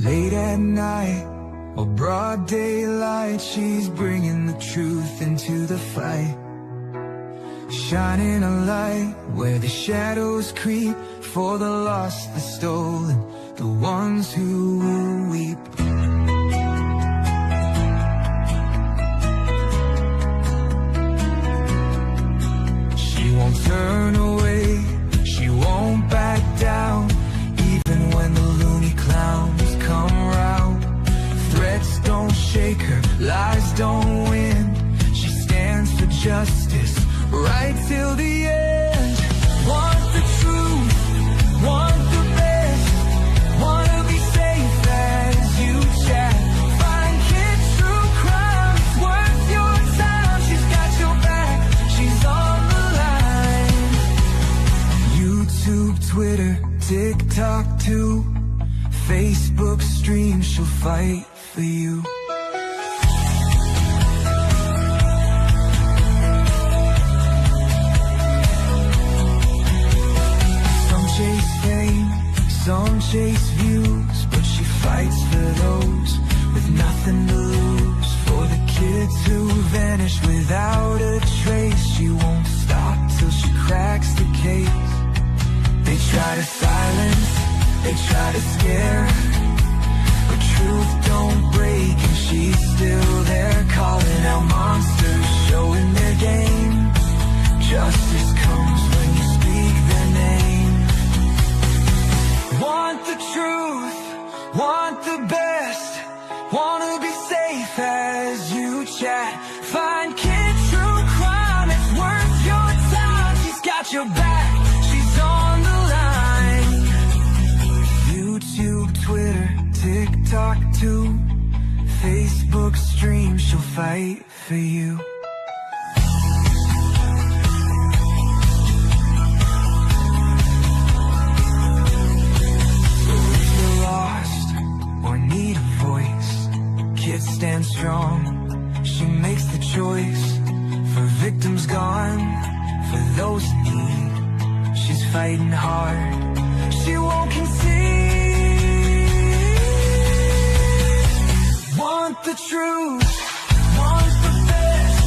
Late at night or broad daylight, she's bringing the truth into the fight. Shining a light where the shadows creep, for the lost, the stolen, the ones who will weep. She won't turn away, she won't back down, even when the loony clowns come round. Threats don't shake her, lies don't win. She stands for justice, right till the end. Want the truth, want the best, wanna be safe as you chat. Find kids true crime, it's worth your time. She's got your back, she's on the line. YouTube, Twitter, TikTok too, Facebook stream, she'll fight for you. Some chase views, but she fights for those with nothing to lose. For the kids who vanish without a trace, she won't stop till she cracks the case. They try to silence, they try to scare, but truth don't break and she's still there, calling out monsters, showing their game. Justice comes when you speak their name. Want the truth, want the best, wanna be safe as you chat. Find kids true crime, it's worth your time. She's got your back, she's on the line. YouTube, Twitter, TikTok too, Facebook stream, she'll fight for you. Kids stand strong, she makes the choice. For victims gone, for those in need, she's fighting hard, she won't concede. Want the truth, want the best,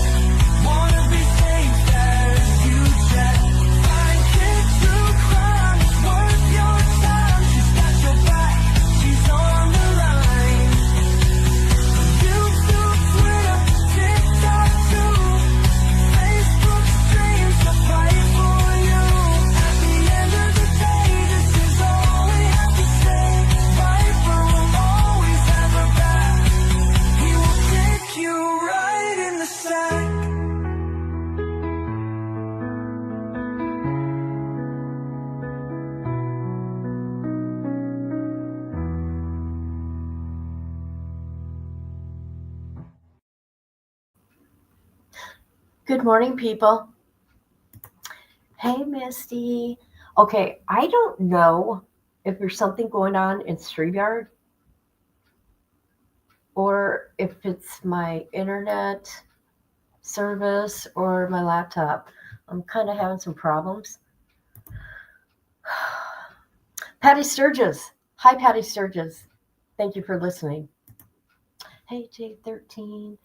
wanna be safe as you chat. Find kids true crime, it's worth your time. She's got your back, she's on the line. YouTube, Twitter, TikTok too, Facebook streams, she'll fight for you. At the end of the day, this is all we have to say. Viper will always have her back. He will take you right in the sack. Good morning, people. Hey, Misty. Okay, I don't know if there's something going on in StreamYard or if it's my internet service or my laptop. I'm kind of having some problems. Patty Sturgis. Hi, Patty Sturgis. Thank you for listening. Hey, J13.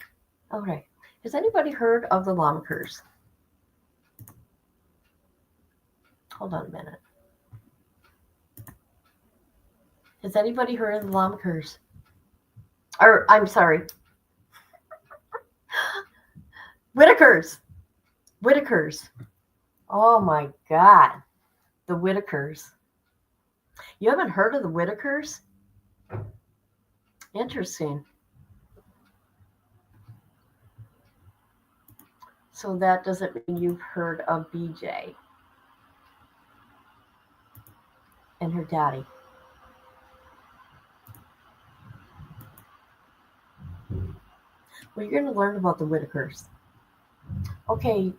All right. Has anybody heard of the Whittakers? Hold on a minute. Has anybody heard of the Whittakers? Or, I'm sorry. Whittakers. Whittakers. Oh my God. The Whittakers. You haven't heard of the Whittakers? Interesting. So that doesn't mean you've heard of BJ and her daddy. Well, you're going to learn about the Whittakers. Okay,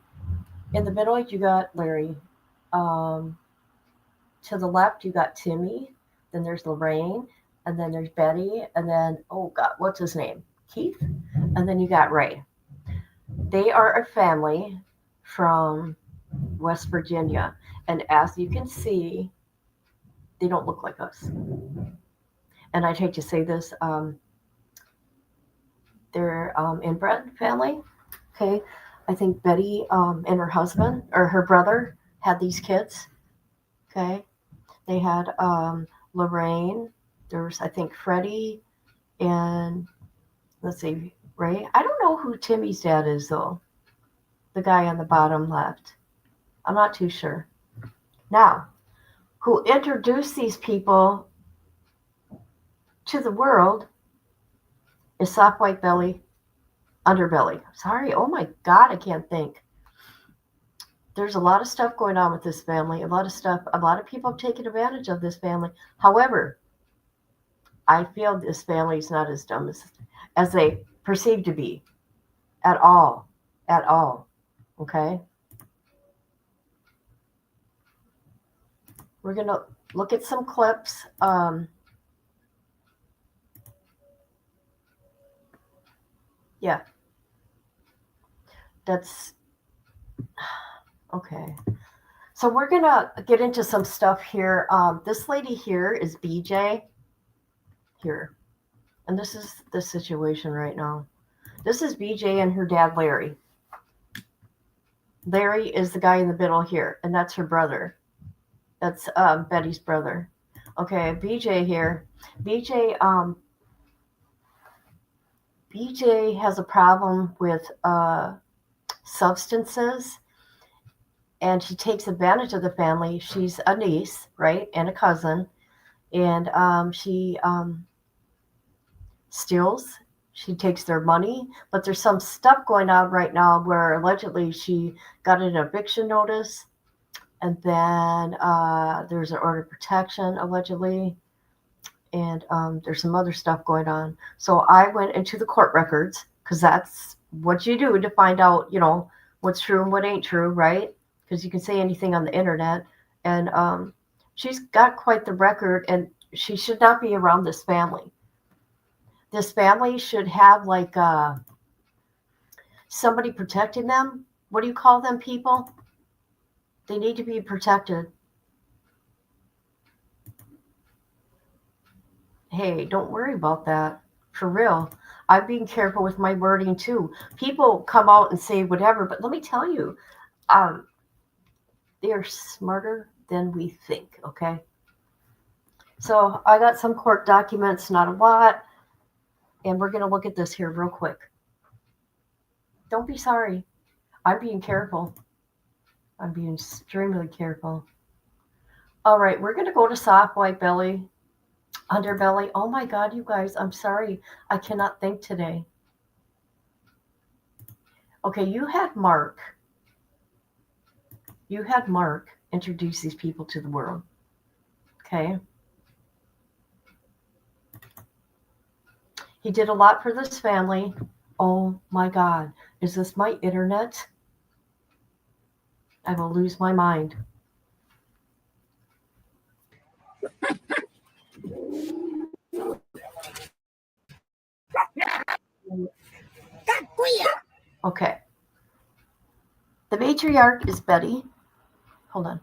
in the middle you got Larry. To the left you got Timmy. Then there's Lorraine. And then there's Betty. And then, oh God, what's his name? Keith. And then you got Ray. They are a family from West Virginia. And as you can see, they don't look like us. and I'd hate to say this, they're inbred family. Okay, I think Betty and her husband or her brother had these kids. Okay, they had Lorraine. There's I think Freddie and let's see Ray. I don't know who Timmy's dad is though. The guy on the bottom left. I'm not too sure. Now, who introduced these people to the world is soft white belly, underbelly. Sorry, oh my God, I can't think. There's a lot of stuff going on with this family. A lot of stuff. A lot of people have taken advantage of this family. However, I feel this family is not as dumb as they perceive to be at all. At all. Okay? We're going to look at some clips. Yeah. That's okay. So we're going to get into some stuff here. This lady here is BJ. Here. And this is the situation right now. This is BJ and her dad, Larry. Larry is the guy in the middle here, and that's her brother. That's Betty's brother. Okay, BJ here. BJ has a problem with substances, and she takes advantage of the family. She's a niece, right, and a cousin, and she steals. She takes their money, but there's some stuff going on right now where allegedly she got an eviction notice, and then there's an order of protection allegedly, and there's some other stuff going on. So I went into the court records because that's what you do to find out, you know, what's true and what ain't true, right? Because you can say anything on the internet, and she's got quite the record, and she should not be around this family. This family should have like somebody protecting them. What do you call them people? They need to be protected. Hey, don't worry about that. For real. I'm being careful with my wording too. People come out and say whatever, but let me tell you, they are smarter than we think, okay? So I got some court documents, not a lot. And we're going to look at this here real quick. Don't be sorry. I'm being careful. I'm being extremely careful. All right, we're going to go to soft white belly, underbelly. Oh my God, you guys, I'm sorry. I cannot think today. Okay, you had Mark. You had Mark introduce these people to the world. Okay. He did a lot for this family. Oh my God. Is this my internet? I will lose my mind. Okay. The matriarch is Betty. Hold on.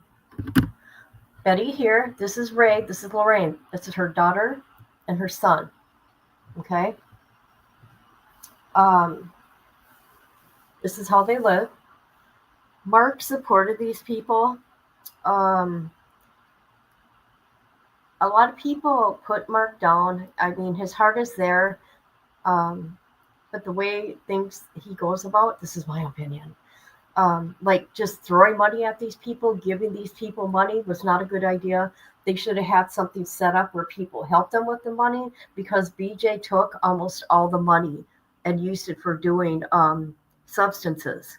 Betty here. This is Ray. This is Lorraine. This is her daughter and her son. Okay. This is how they live. Mark supported these people. A lot of people put Mark down. I mean, his heart is there. But the way things he goes about, this is my opinion. Like just throwing money at these people, giving these people money was not a good idea. They should have had something set up where people helped them with the money, because BJ took almost all the money and used it for doing substances.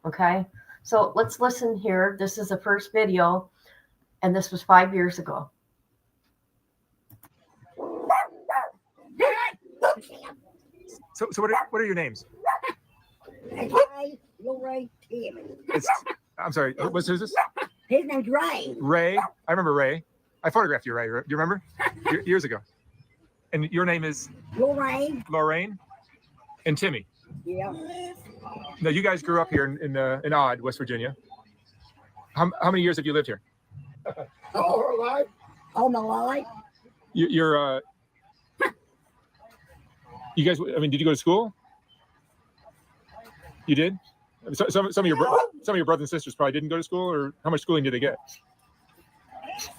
Okay, so let's listen here. This is the first video, and this was 5 years ago. So what are your names? Ray, Timmy. I'm sorry. Who's this? His name's Ray. Ray. I remember Ray. I photographed you, Ray. Do you remember? Years ago. And your name is? Lorraine. Lorraine. And Timmy. Yeah. Now you guys grew up here in Odd, West Virginia. How many years have you lived here? All my life. You're You guys, I mean, did you go to school? You did? So, some of your brothers and sisters probably didn't go to school, or how much schooling did they get?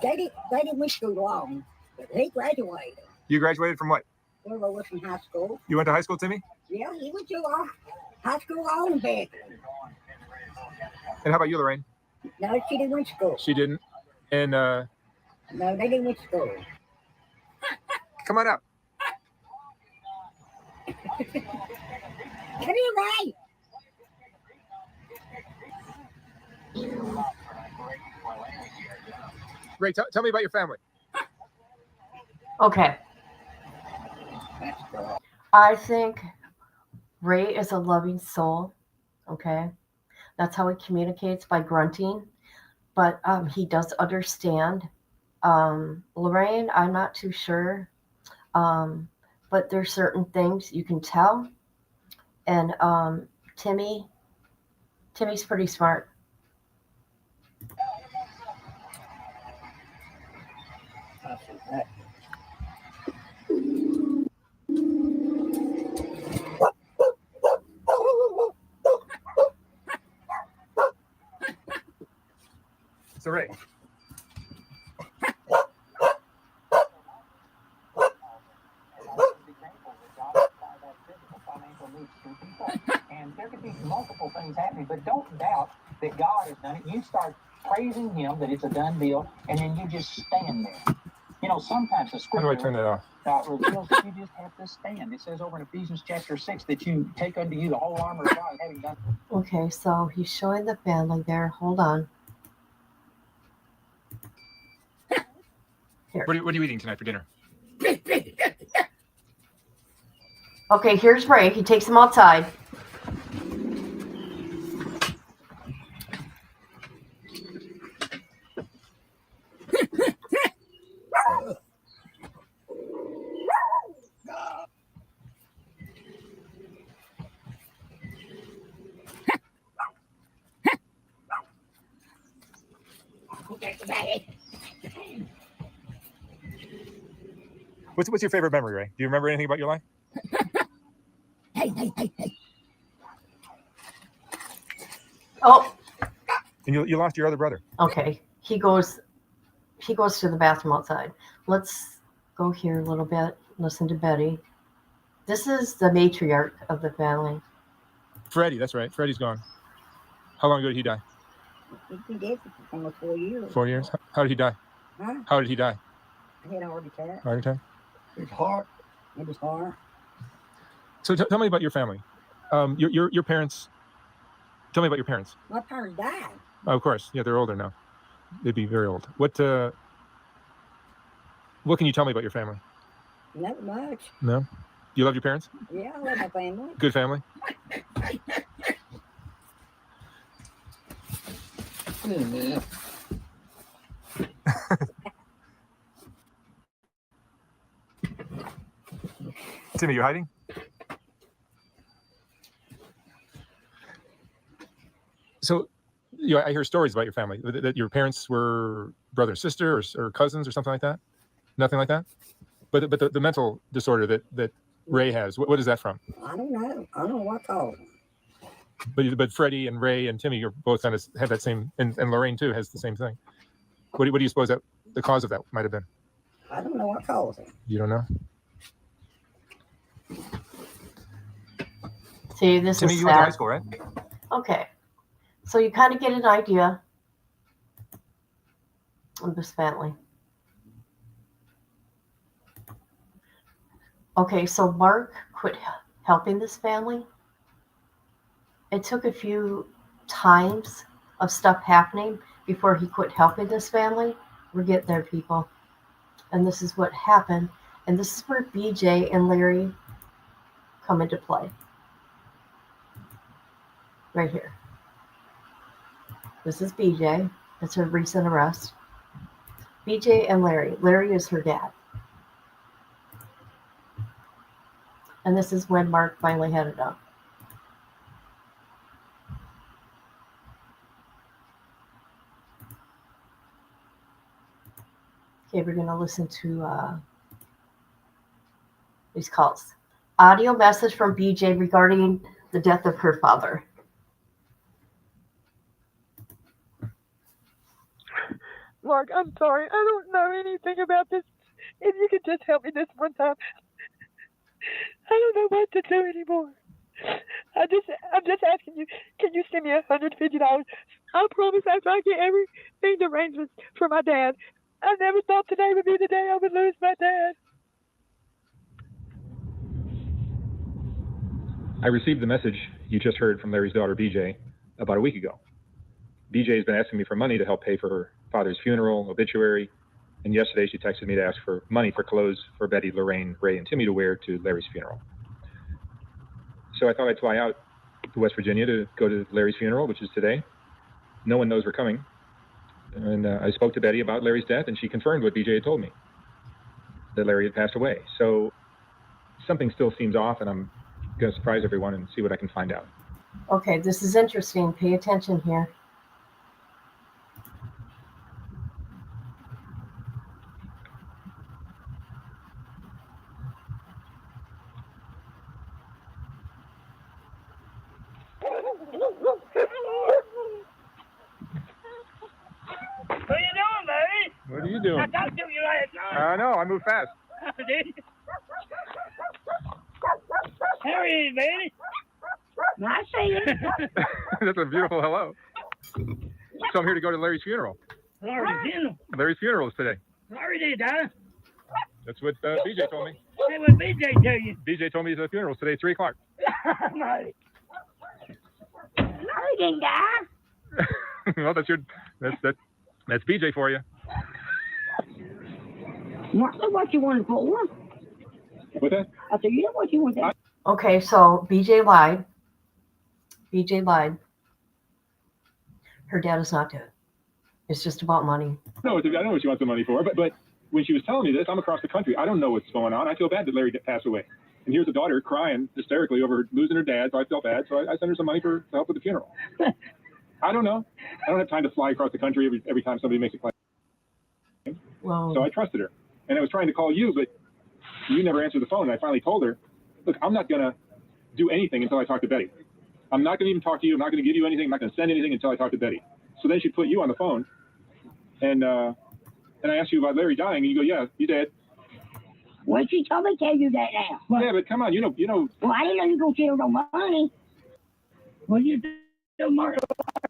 They didn't wish to go long, but he graduated. You graduated from what? Willow was in high school. You went to high school, Timmy? Yeah, he went to high school on back. And how about you, Lorraine? No, she didn't went to school. She didn't. And No, they didn't went to school. come on up. Come here, Ray. Ray, tell me about your family. Okay. I think Ray is a loving soul. Okay. That's how he communicates, by grunting. But he does understand. Lorraine, I'm not too sure. But there's certain things you can tell. And Timmy's pretty smart. So, Ray. And there could be multiple things happening, but don't doubt that God has done it. You start praising Him that it's a done deal, and then you just stand there. You know, sometimes the How do I turn scripture that off? reveals that you just have to stand. It says over in Ephesians chapter 6 that you take unto you the whole armor of God, having done. Okay, so he's showing the family there. Hold on. Here. What are you eating tonight for dinner? Okay, here's Ray. He takes him outside. What's your favorite memory, Ray? Do you remember anything about your life? Hey. Oh, And you lost your other brother. okay. He goes to the bathroom outside. Let's go here a little bit. Listen to Betty. This is the matriarch of the family. Freddie, that's right. Freddie's gone. How long ago did he die? He did for almost 4 years. 4 years. How did he die? Huh? How did he die? He had a heart attack. Heart attack. His heart. It was hard. So tell me about your family. Your parents. Tell me about your parents. My parents died. Oh, of course. Yeah, they're older now. They'd be very old. What can you tell me about your family? Not much. No? You love your parents? Yeah, I love my family. Good family? Timmy, you hiding? So, I hear stories about your family, that your parents were brother and sister or cousins or something like that? Nothing like that? But the mental disorder that Ray has, what is that from? I don't know. I don't know what caused him. But Freddie and Ray and Timmy are both kind of have that same, and Lorraine too has the same thing. What do you suppose that the cause of that might have been? I don't know what caused him. You don't know? See, this Timmy, is you went to high sad. school, right? Okay. So you kind of get an idea of this family. Okay, so Mark quit helping this family. It took a few times of stuff happening before he quit helping this family. We're getting there, people. And this is what happened. And this is where BJ and Larry come into play. Right here. This is BJ. It's her recent arrest. BJ and Larry. Larry is her dad. And this is when Mark finally had it up. Okay, we're going to listen to these calls. audio message from BJ regarding the death of her father. Mark, I'm sorry. I don't know anything about this. If you could just help me this one time. I don't know what to do anymore. I'm just asking you, can you send me $150? I promise after I get everything arrangements for my dad. I never thought today would be the day I would lose my dad. I received the message you just heard from Larry's daughter, BJ, about a week ago. BJ has been asking me for money to help pay for her father's funeral, obituary, and yesterday she texted me to ask for money for clothes for Betty, Lorraine, Ray, and Timmy to wear to Larry's funeral. So I thought I'd fly out to West Virginia to go to Larry's funeral, which is today. No one knows we're coming. And I spoke to Betty about Larry's death, and she confirmed what BJ had told me, that Larry had passed away. So something still seems off, and I'm going to surprise everyone and see what I can find out. Okay, this is interesting. Pay attention here. What are you doing, baby? What are you doing? I talked to you last night. I know, I move fast. Did you? There he is, baby. I see you. That's a beautiful hello. So I'm here to go to Larry's funeral. Larry's funeral. Larry's funeral is today. Larry did, huh? That's what BJ told me. Hey, what BJ tell you? BJ told me the funeral's today, 3 o'clock. Larry. Larry didn't die. Well, that's BJ for you. What you want for? What's that? I said, you know what you want that? Okay, so BJ lied. BJ lied. Her dad is not dead. It's just about money. No, I know what she wants the money for, but when she was telling me this, I'm across the country. I don't know what's going on. I feel bad that Larry passed away. And here's a daughter crying hysterically over losing her dad, so I felt bad. So I sent her some money to help with the funeral. I don't know. I don't have time to fly across the country every time somebody makes a claim. Well, So I trusted her. And I was trying to call you, but you never answered the phone. And I finally told her, look, I'm not going to do anything until I talk to Betty. I'm not going to even talk to you. I'm not going to give you anything. I'm not going to send anything until I talk to Betty. So then she put you on the phone. And I asked you about Larry dying, and you go, yeah, he did. Well, she told me to tell you that now. Well, Yeah, but come on, you know. well, I didn't know you were going to tell no money. Well, you tell Mark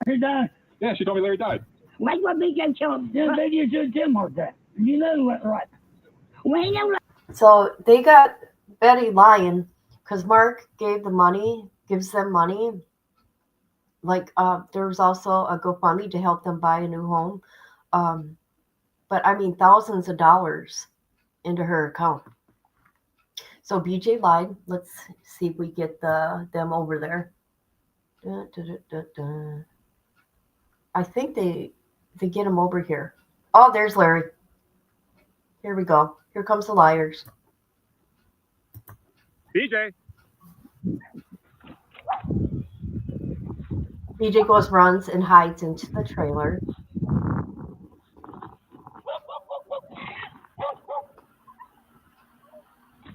he died. Yeah, she told me Larry died. Like what BJ told me. Then maybe you should tell Mark that. You know what, right? Well, ain't no so they got Betty lying because Mark gave gives them money. Like there was also a GoFundMe to help them buy a new home. But I mean, thousands of dollars into her account. So BJ lied. Let's see if we get them over there. I think they get him over here. Oh, there's Larry. Here we go. Here comes the liars. BJ. BJ goes, runs, and hides into the trailer.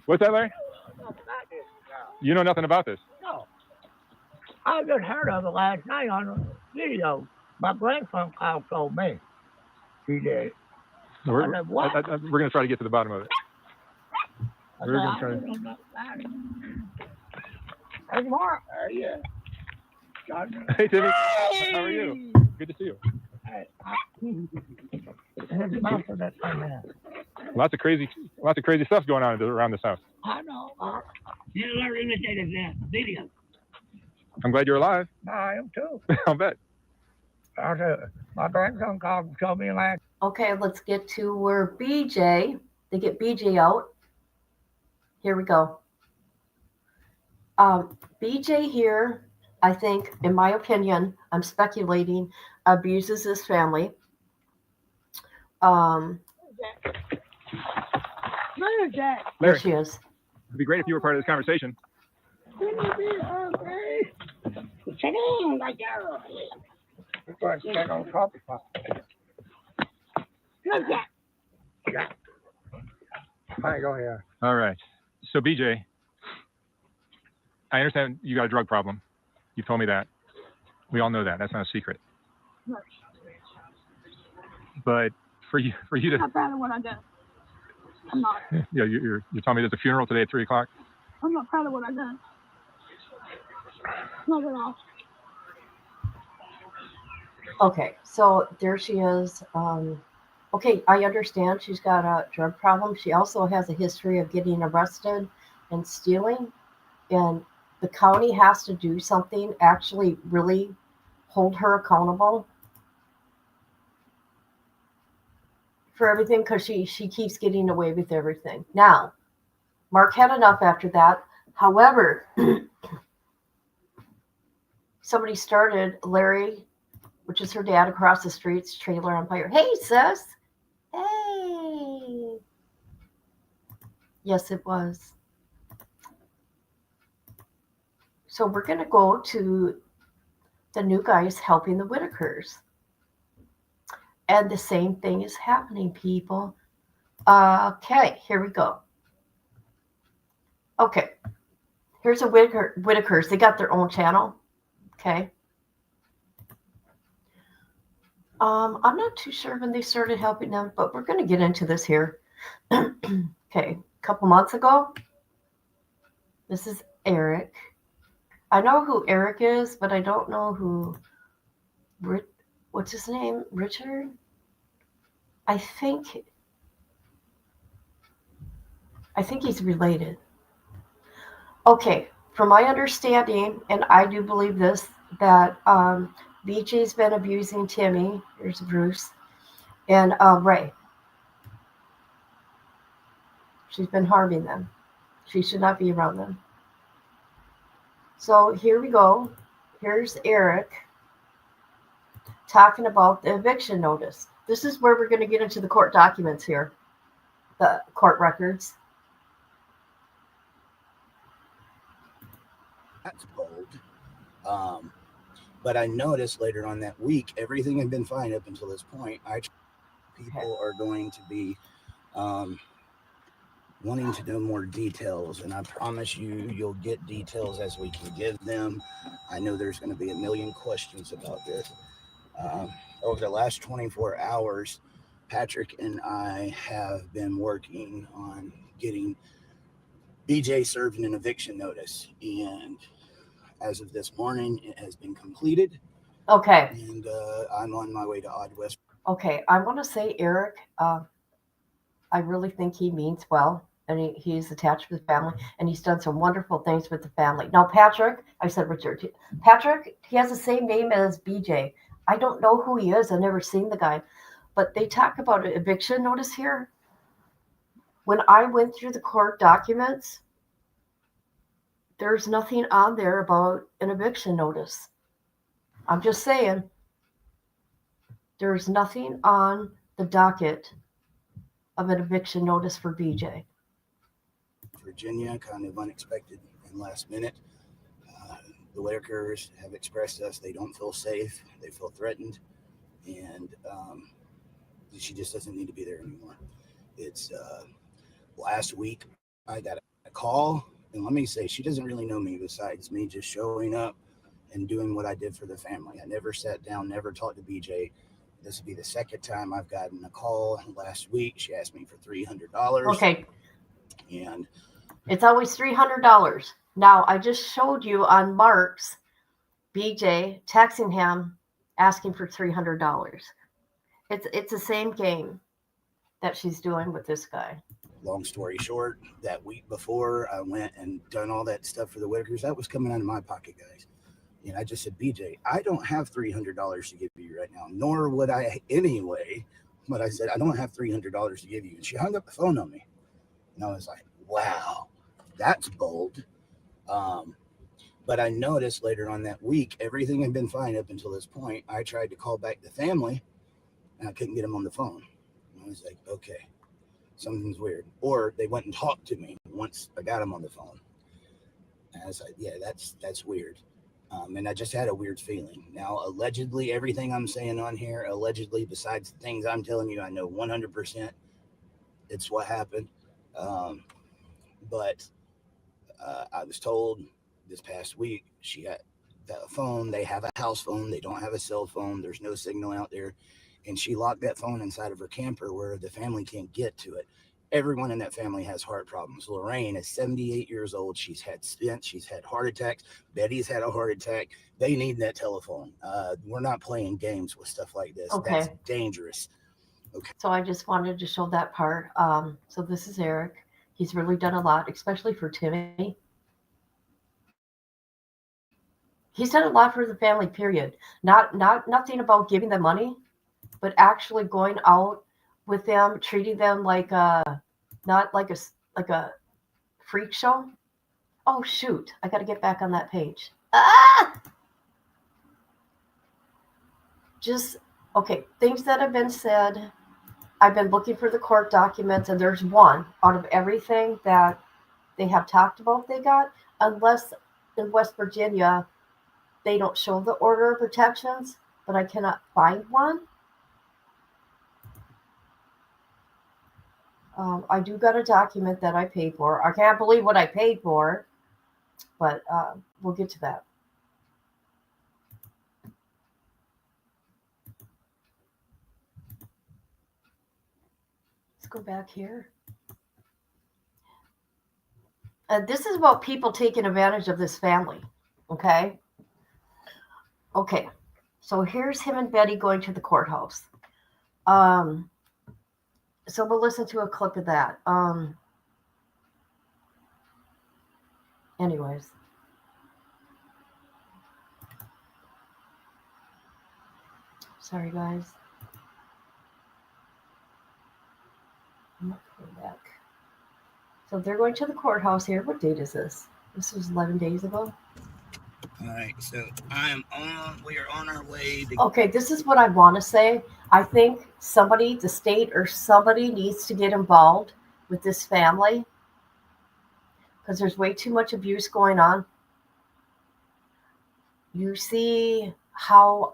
What's that, Larry? You know nothing about this. No. I just heard of it last night on the video. My grandson told me. He did. We're I said, what? going to try to get to the bottom of it. We're going to try to. Hey, Mark. yeah. Hey, Timmy. How are you? Good to see you. Lots of crazy stuff going on around this house. I know. You learn imitated that video. I'm glad you're alive. I am too. I'll bet. My grandson called and told me last. Okay, let's get to where BJ. They get BJ out. Here we go. BJ here, I think, in my opinion, I'm speculating, abuses his family. Where's that? There Larry, she is. it'd be great if you were part of this conversation. Sit down, like that. We're going to stand on top of Look at Hi, go ahead. All right. So, BJ, I understand you got a drug problem. You've told me that. We all know that. That's not a secret. Right. But for you to, I'm proud of what I've done. I'm not. yeah, you're telling me there's a funeral today at 3:00. I'm not proud of what I've done. Not at all. Okay, so there she is. Okay, I understand she's got a drug problem. She also has a history of getting arrested and stealing. And the county has to do something, actually really hold her accountable for everything, because she keeps getting away with everything. Now, Mark had enough after that. However, somebody started, Larry, which is her dad, across the street's trailer empire. Hey, sis. Hey. Yes, it was. So we're going to go to the new guys helping the Whittakers. And the same thing is happening, people. Okay, here we go. Okay, here's a Whittakers. They got their own channel. Okay. I'm not too sure when they started helping them, but we're going to get into this here. Okay, a couple months ago, this is Eric. I know who Eric is, but I don't know who, what's his name? Richard? I think he's related. Okay, from my understanding, and I do believe this, that BJ's been abusing Timmy. Here's Bruce. And Ray. She's been harming them. She should not be around them. So here we go. Here's Eric talking about the eviction notice. This is where we're going to get into the court documents here, the court records. That's bold. But I noticed later on that week, everything had been fine up until this point. People are going to be wanting to know more details, and I promise you'll get details as we can give them. I know there's going to be a million questions about this. Over the last 24 hours, Patrick and I have been working on getting BJ served an eviction notice, and as of this morning, it has been completed. Okay. And I'm on my way to Odd West. Okay, I want to say, Eric, I really think he means well, and he's attached with family, and he's done some wonderful things with the family. Now, Patrick, I said Richard. Patrick, he has the same name as BJ. I don't know who he is. I've never seen the guy. But they talk about an eviction notice here. When I went through the court documents, there's nothing on there about an eviction notice. I'm just saying, there's nothing on the docket of an eviction notice for BJ. Virginia, kind of unexpected and last minute. The Whittakers have expressed to us they don't feel safe. They feel threatened. And she just doesn't need to be there anymore. It's last week I got a call. And let me say, she doesn't really know me besides me just showing up and doing what I did for the family. I never sat down, never talked to BJ. This will be the second time I've gotten a call. Last week, she asked me for $300. Okay. And it's always $300. Now, I just showed you on Mark's BJ texting him, asking for $300. It's the same game that she's doing with this guy. Long story short, that week before I went and done all that stuff for the Whittakers, that was coming out of my pocket, guys. And I just said, BJ, I don't have $300 to give you right now, nor would I anyway. But I said, I don't have $300 to give you. And she hung up the phone on me. And I was like, wow, that's bold. But I noticed later on that week, everything had been fine up until this point. I tried to call back the family, and I couldn't get them on the phone. And I was like, okay, something's weird. Or they went and talked to me once I got them on the phone. And I was like, yeah, that's weird. And I just had a weird feeling. Now, allegedly, everything I'm saying on here, allegedly, besides the things I'm telling you, I know 100% it's what happened. But I was told this past week, she got that phone. They have a house phone. They don't have a cell phone. There's no signal out there. And she locked that phone inside of her camper where the family can't get to it. Everyone in that family has heart problems. Lorraine is 78 years old. She's had stents. She's had heart attacks. Betty's had a heart attack. They need that telephone. We're not playing games with stuff like this. Okay. That's dangerous. So I just wanted to show that part. So this is Eric. He's really done a lot, especially for Timmy. He's done a lot for the family, period. Nothing about giving them money, but actually going out with them, treating them like not like a freak show. Oh shoot, I got to get back on that page. Just okay, things that have been said. I've been looking for the court documents, and there's one out of everything that they have talked about they got, unless in West Virginia they don't show the order of protections, but I cannot find one. I do got a document that I paid for. I can't believe what I paid for, but we'll get to that. Let's go back here. And this is about people taking advantage of this family. Okay. Okay. So here's him and Betty going to the courthouse. So we'll listen to a clip of that. Anyways. Sorry, guys. I'm not going back. So they're going to the courthouse here. What date is this? This was 11 days ago. All right, so we are on our way to... Okay, this is what I want to say. I think somebody, the state or somebody, needs to get involved with this family because there's way too much abuse going on. You see how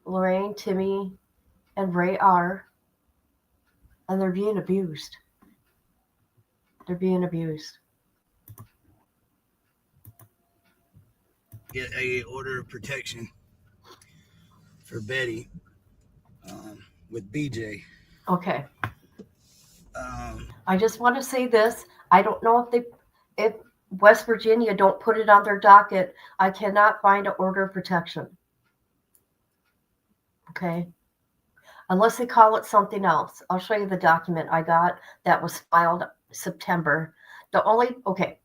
Lorraine, Timmy, and Ray are, and they're being abused. They're being abused. Get a order of protection for Betty with BJ. Okay. I just want to say this. I don't know if West Virginia don't put it on their docket. I cannot find an order of protection. Okay. Unless they call it something else. I'll show you the document I got that was filed September. Okay.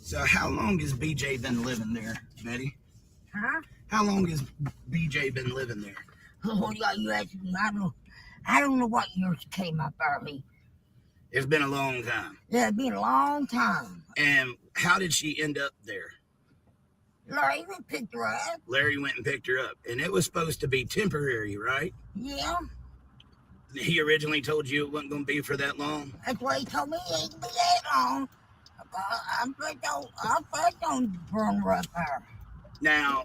So how long has BJ been living there, Betty? Huh? How long has BJ been living there? Oh, yeah, you asking me? I don't know what years came up early. It's been a long time. Yeah, it's been a long time. And how did she end up there? Larry went and picked her up. Larry went and picked her up. And it was supposed to be temporary, right? Yeah, He originally told you it wasn't going to be for that long? that's what he told me. It ain't be that long. I first don't burn her up there. Now,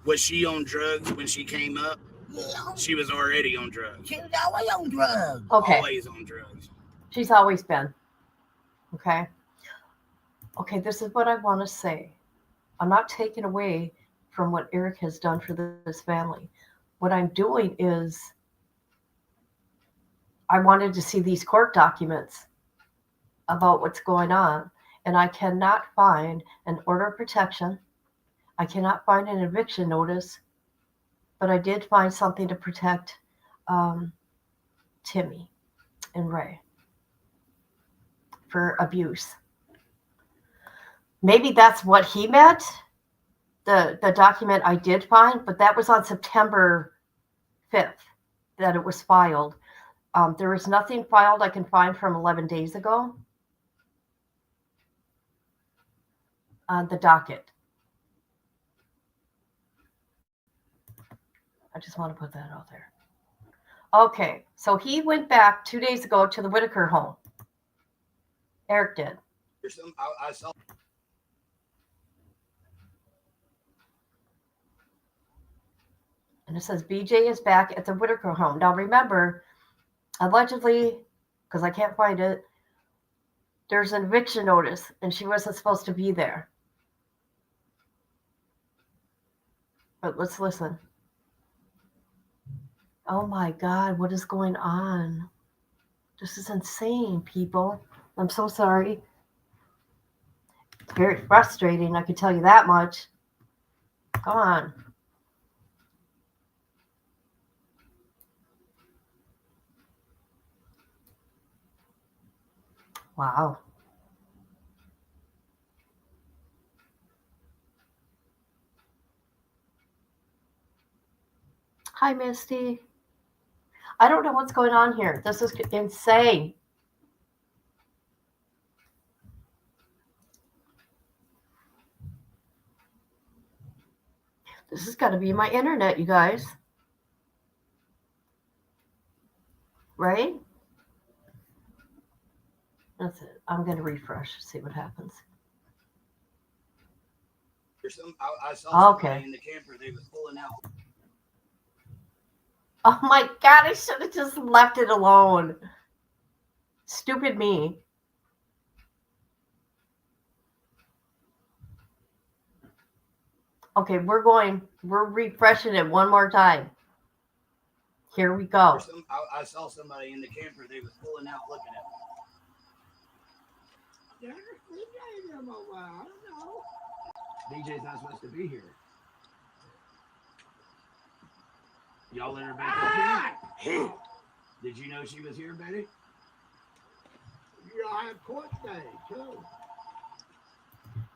was she on drugs when she came up? Yeah, She was already on drugs. she was always on drugs. Okay. Always on drugs. She's always been. Okay. Okay, this is what I want to say. I'm not taking away from what Eric has done for this family. What I'm doing is I wanted to see these court documents about what's going on, and I cannot find an order of protection. I cannot find an eviction notice, but I did find something to protect Timmy and Ray for abuse. Maybe that's what he meant, the document I did find, but that was on September 5th that it was filed. There is nothing filed I can find from 11 days ago on the docket. I just want to put that out there. Okay, so he went back 2 days ago to the Whittaker home. Eric did. I saw. And it says BJ is back at the Whittaker home. Now remember, allegedly, because I can't find it, there's an eviction notice and she wasn't supposed to be there. But let's listen. Oh my God, what is going on? This is insane, people. I'm so sorry. It's very frustrating, I can tell you that much. Come on. Wow. Hi, Misty. I don't know what's going on here. This is insane. This has got to be my internet, you guys. Right? That's it. I'm going to refresh, see what happens. I saw somebody Okay. in the camper. They was pulling out. Oh my God, I should have just left it alone. Stupid me. Okay, we're refreshing it one more time. Here we go. I saw somebody in the camper. They was pulling out, looking at me. I don't know. DJ's not supposed to be here. Y'all let her back up here? Did you know she was here, Betty? Yeah, I had court day, too.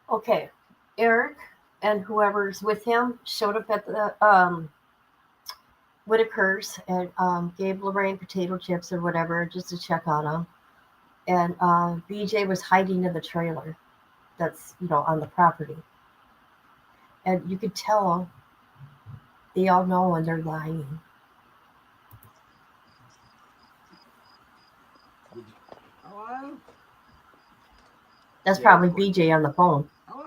Okay, Eric and whoever's with him showed up at the Whittakers and gave Lorraine potato chips or whatever just to check on them. And BJ was hiding in the trailer that's, on the property. And you could tell they all know when they're lying. Hello? That's probably BJ on the phone. Hello?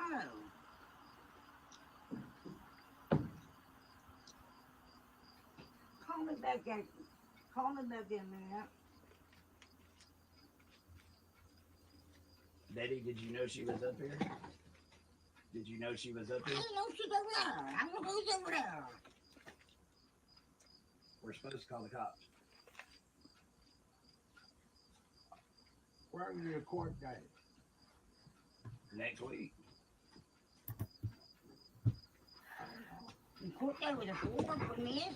Call me back in. Call me back in a minute. Betty, did you know she was up here? Did you know she was up I here? don't know she's over there. I don't know who's over there. We're supposed to call the cops. Where are your court date? Next week. You put that with a board for me?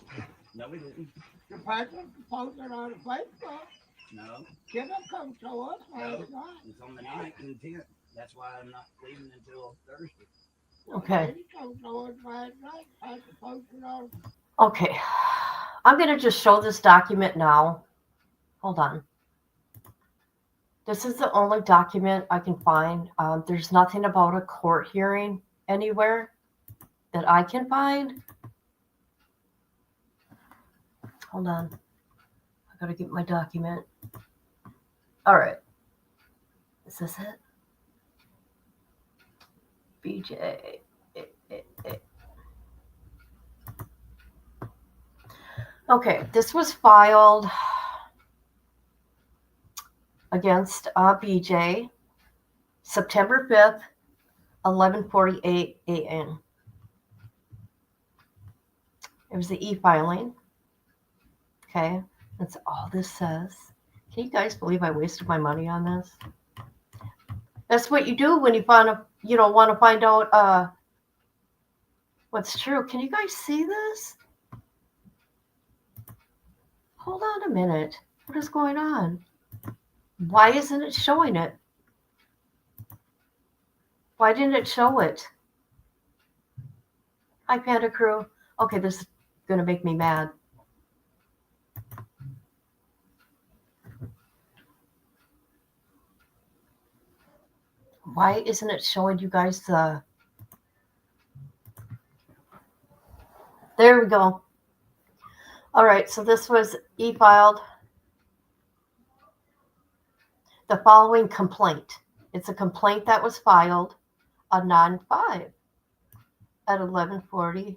No, we didn't. The paper posted on Facebook. No. Kiddo come to us last No. night. It's on the 9th and 10th. That's why I'm not leaving until Thursday. Okay. Lady come to us last night. Paper posted on. Okay. I'm going to just show this document now. Hold on. This is the only document I can find. There's nothing about a court hearing anywhere that I can find. Hold on. I got to get my document. All right. Is this it? BJ. Okay, this was filed against BJ September 5th, 11:48 a.m. It was the e-filing. Okay, that's all this says. Can you guys believe I wasted my money on this? That's what you do when you want to find out what's true. Can you guys see this? Hold on a minute. What is going on? Why isn't it showing it? Why didn't it show it? Hi, Panda Crew. Okay, this is going to make me mad. Why isn't it showing you guys the... There we go. All right, so this was e-filed. The following complaint. It's a complaint that was filed on 9/5 at 11:48.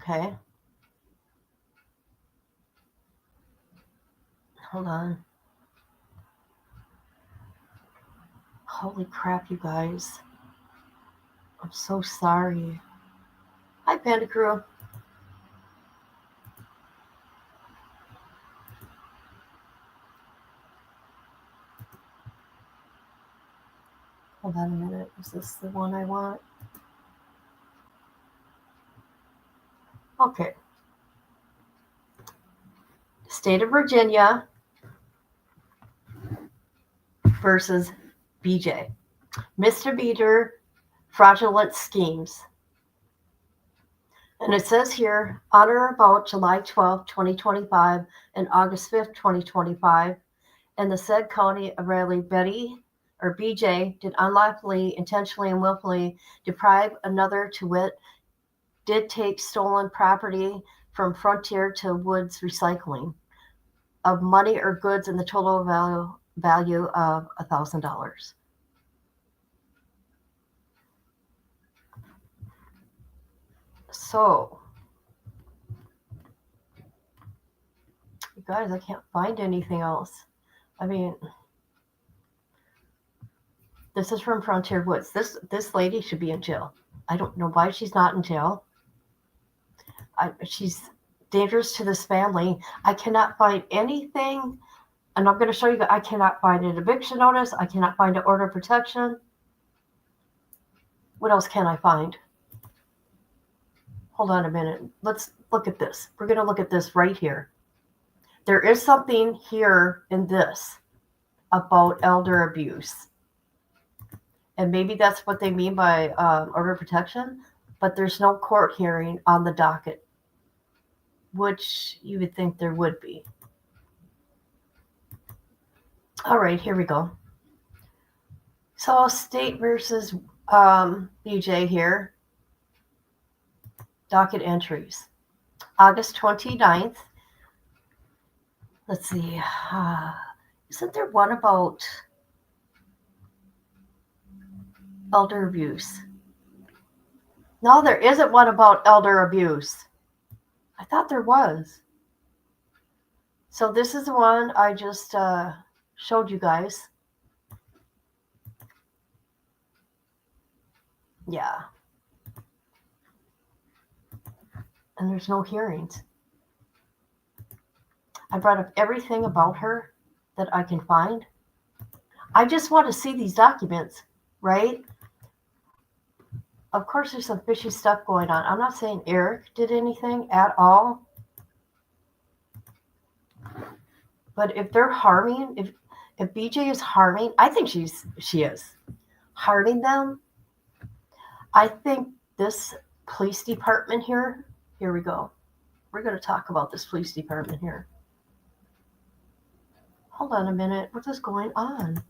Okay. Hold on. Holy crap, you guys. I'm so sorry. Hi, Panda Crew. Hold on a minute. Is this the one I want? Okay. State of Virginia versus BJ. Misdemeanor fraudulent schemes. And it says here, on or about July 12, 2025 and August 5th, 2025, in the said county of Raleigh, Betty or BJ did unlawfully, intentionally, and willfully deprive another, to wit, did take stolen property from Frontier to Woods Recycling of money or goods in the total value of $1,000. So, you guys, I can't find anything else. I mean, this is from Frontier Woods. This lady should be in jail. I don't know why she's not in jail. She's dangerous to this family. I cannot find anything, and I'm going to show you that I cannot find an eviction notice. I cannot find an order of protection. What else can I find? Hold on a minute. Let's look at this. We're going to look at this right here. There is something here in this about elder abuse. And maybe that's what they mean by order of protection, but there's no court hearing on the docket, which you would think there would be. All right, here we go. So state versus BJ here. Docket entries. August 29th. Let's see. Isn't there one about elder abuse? No, there isn't one about elder abuse. I thought there was. So this is the one I just showed you guys. Yeah. And there's no hearings. I brought up everything about her that I can find. I just want to see these documents, right? Of course, there's some fishy stuff going on. I'm not saying Eric did anything at all. But if they're harming, if BJ is harming, I think she is harming them. I think this police department here we go. We're going to talk about this police department here. Hold on a minute. What is going on?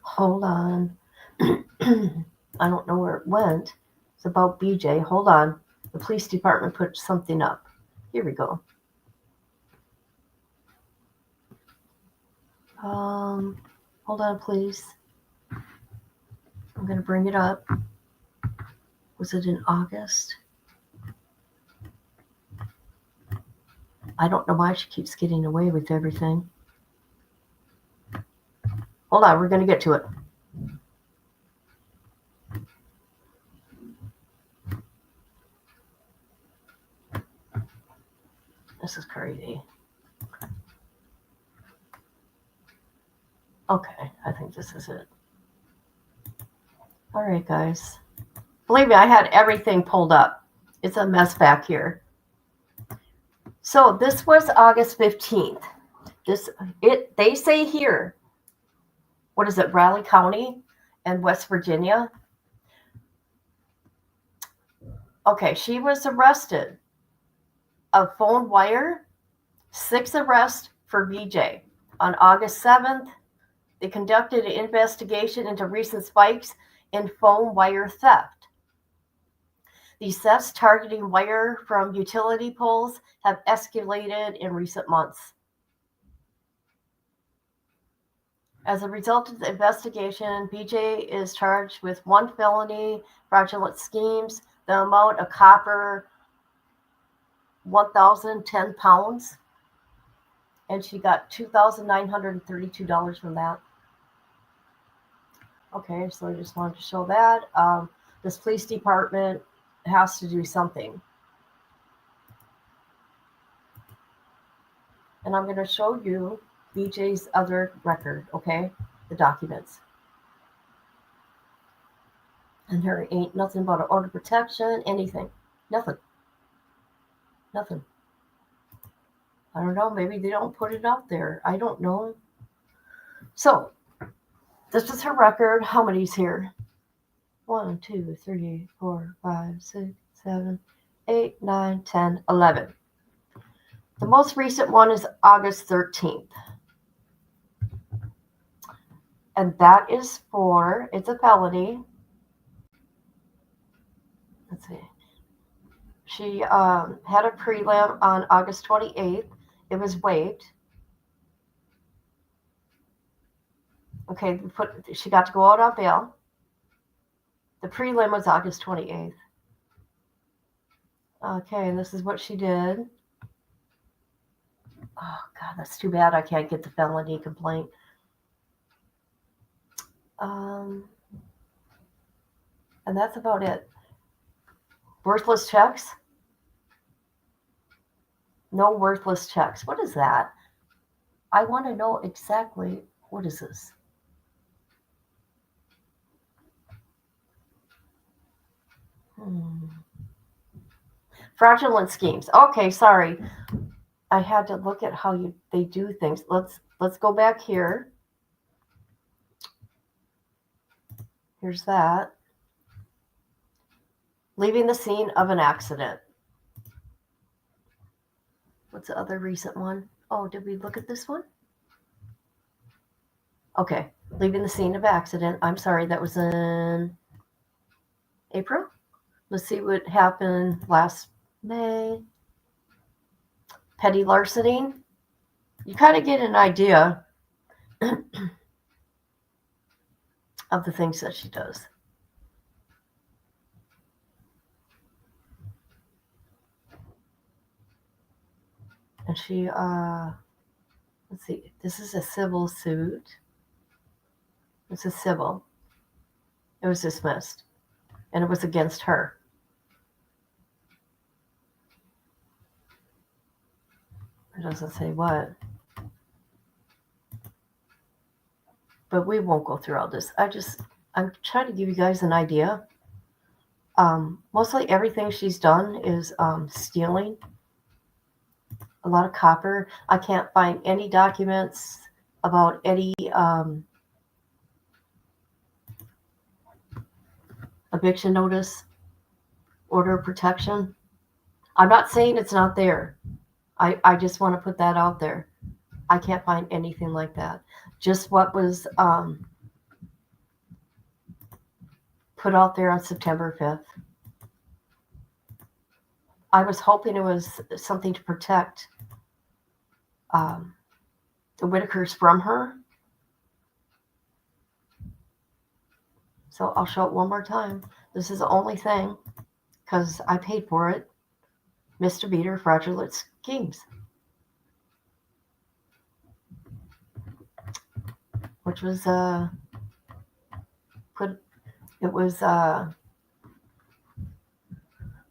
Hold on. I don't know where it went. It's about BJ. Hold on. The police department put something up. Here we go. Hold on, please. I'm going to bring it up. Was it in August? I don't know why she keeps getting away with everything. Hold on, we're going to get to it. This is crazy. Okay, I think this is it. All right, guys. Believe me, I had everything pulled up. It's a mess back here. So this was August 15th. They say here, what is it, Raleigh County and West Virginia? Okay, she was arrested of phone wire, 6 arrests for BJ. On August 7th, they conducted an investigation into recent spikes in phone wire theft. These thefts targeting wire from utility poles have escalated in recent months. As a result of the investigation, BJ is charged with 1 felony, fraudulent schemes, the amount of copper, 1,010 pounds, and she got $2,932 from that. Okay, so I just wanted to show that. This police department has to do something. And I'm going to show you BJ's other record, okay? The documents. And there ain't nothing about an order of protection, anything. Nothing. Nothing. I don't know. Maybe they don't put it out there. I don't know. So, this is her record. How many's here? 1, 2, 3, 4, 5, 6, 7, 8, 9, 10, 11. The most recent one is August 13th. And that is for, it's a felony. Let's see. She had a prelim on August 28th. It was waived. Okay, she got to go out on bail. The prelim was August 28th. Okay, and this is what she did. Oh, God, that's too bad I can't get the felony complaint. And that's about it. Worthless checks? No worthless checks. What is that? I want to know exactly what is this. Fraudulent schemes. Okay, sorry. I had to look at how they do things. Let's go back here. Here's that. Leaving the scene of an accident. What's the other recent one? Oh, did we look at this one? Okay, leaving the scene of accident. I'm sorry, that was in April. Let's see what happened last May. Petty larceny. You kind of get an idea of the things that she does. And she, let's see, this is a civil suit. It's a civil. It was dismissed. And it was against her. It doesn't say what. But we won't go through all this. I'm trying to give you guys an idea. Mostly everything she's done is stealing. A lot of copper. I can't find any documents about any eviction notice, order of protection. I'm not saying it's not there. I just want to put that out there. I can't find anything like that. Just what was put out there on September 5th. I was hoping it was something to protect the Whittakers from her. So I'll show it one more time. This is the only thing, because I paid for it. Mr. Beater, fraudulent schemes. Which was it was a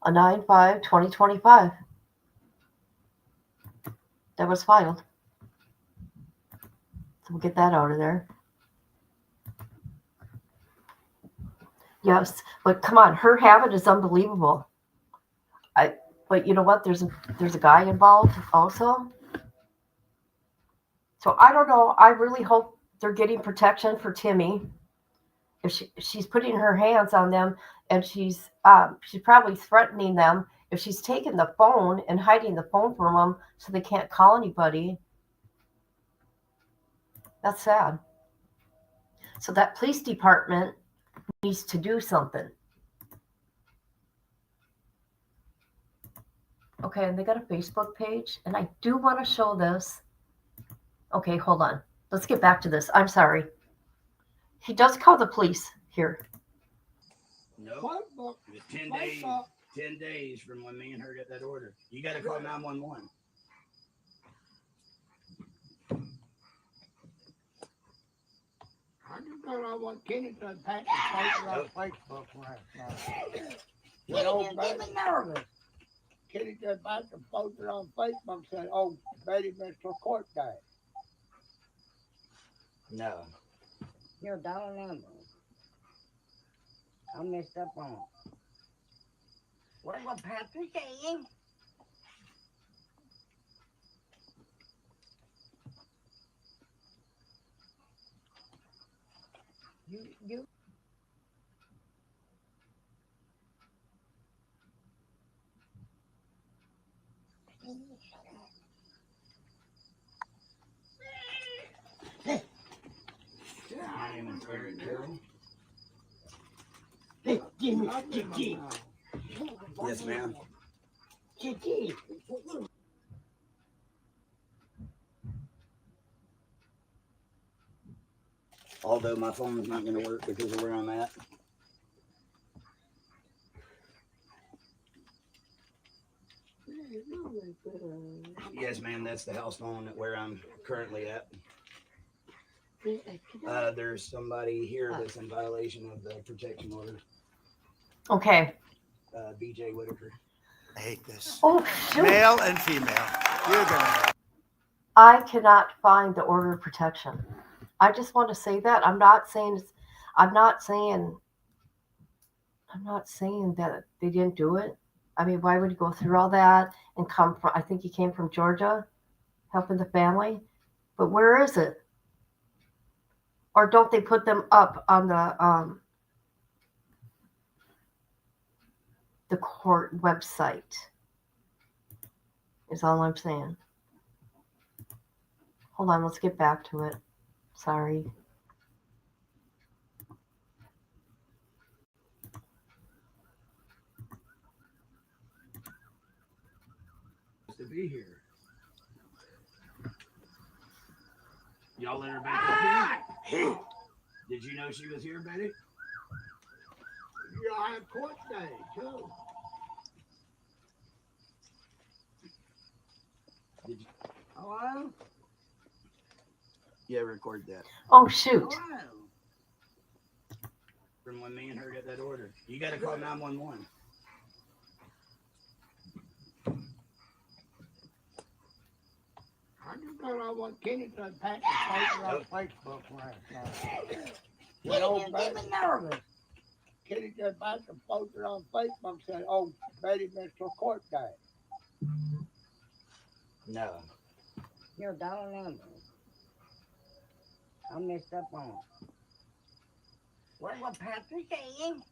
9/5/2025 that was filed. So we'll get that out of there. Yes, but come on, her habit is unbelievable. But you know what? There's a guy involved also. So I don't know. I really hope they're getting protection for Timmy. If she's putting her hands on them, and she's probably threatening them. If she's taking the phone and hiding the phone from them so they can't call anybody, that's sad. So that police department needs to do something. Okay, and they got a Facebook page, and I do want to show this. Okay, hold on. Let's get back to this. I'm sorry. He does call the police here. No, Facebook, it was 10 days. Facebook. 10 days from when me and her got that order. You got to call 911. I just don't know what Kenny done Pat posted on Facebook last night. You know, Betty, nervous. Kenny done Pat posted on Facebook saying, "Oh, Betty missed her court date." No. Your dollar number. I messed up on it. What was Patrick saying? You My name is Eric Carroll. Yes, ma'am. Although my phone's not going to work because of where I'm at. Yes, ma'am. That's the house phone where I'm currently at. There's somebody here that's in violation of the protection order. Okay. BJ Whittaker. I hate this. Oh, shoot. Male and female. You're gonna. I cannot find the order of protection. I just want to say that. I'm not saying that they didn't do it. I mean, why would you go through all that and come from, I think he came from Georgia, helping the family. But where is it? Or don't they put them up on the court website? Is all I'm saying. Hold on, let's get back to it. Sorry. To be here. Y'all let her back up here? Did you know she was here, Betty? Yeah, I had court day too. Did you? hello? Yeah, record that. Oh, shoot. Hello? From when me and her got that order. You got to call 911. I just don't know what Kenny done Pat posted on Facebook last night. You know, Betty, nervous. Kenny done Pat posted on Facebook saying, "Oh, Betty missed her court date." No. Your dollar number. I messed up on it. What was Patrick saying?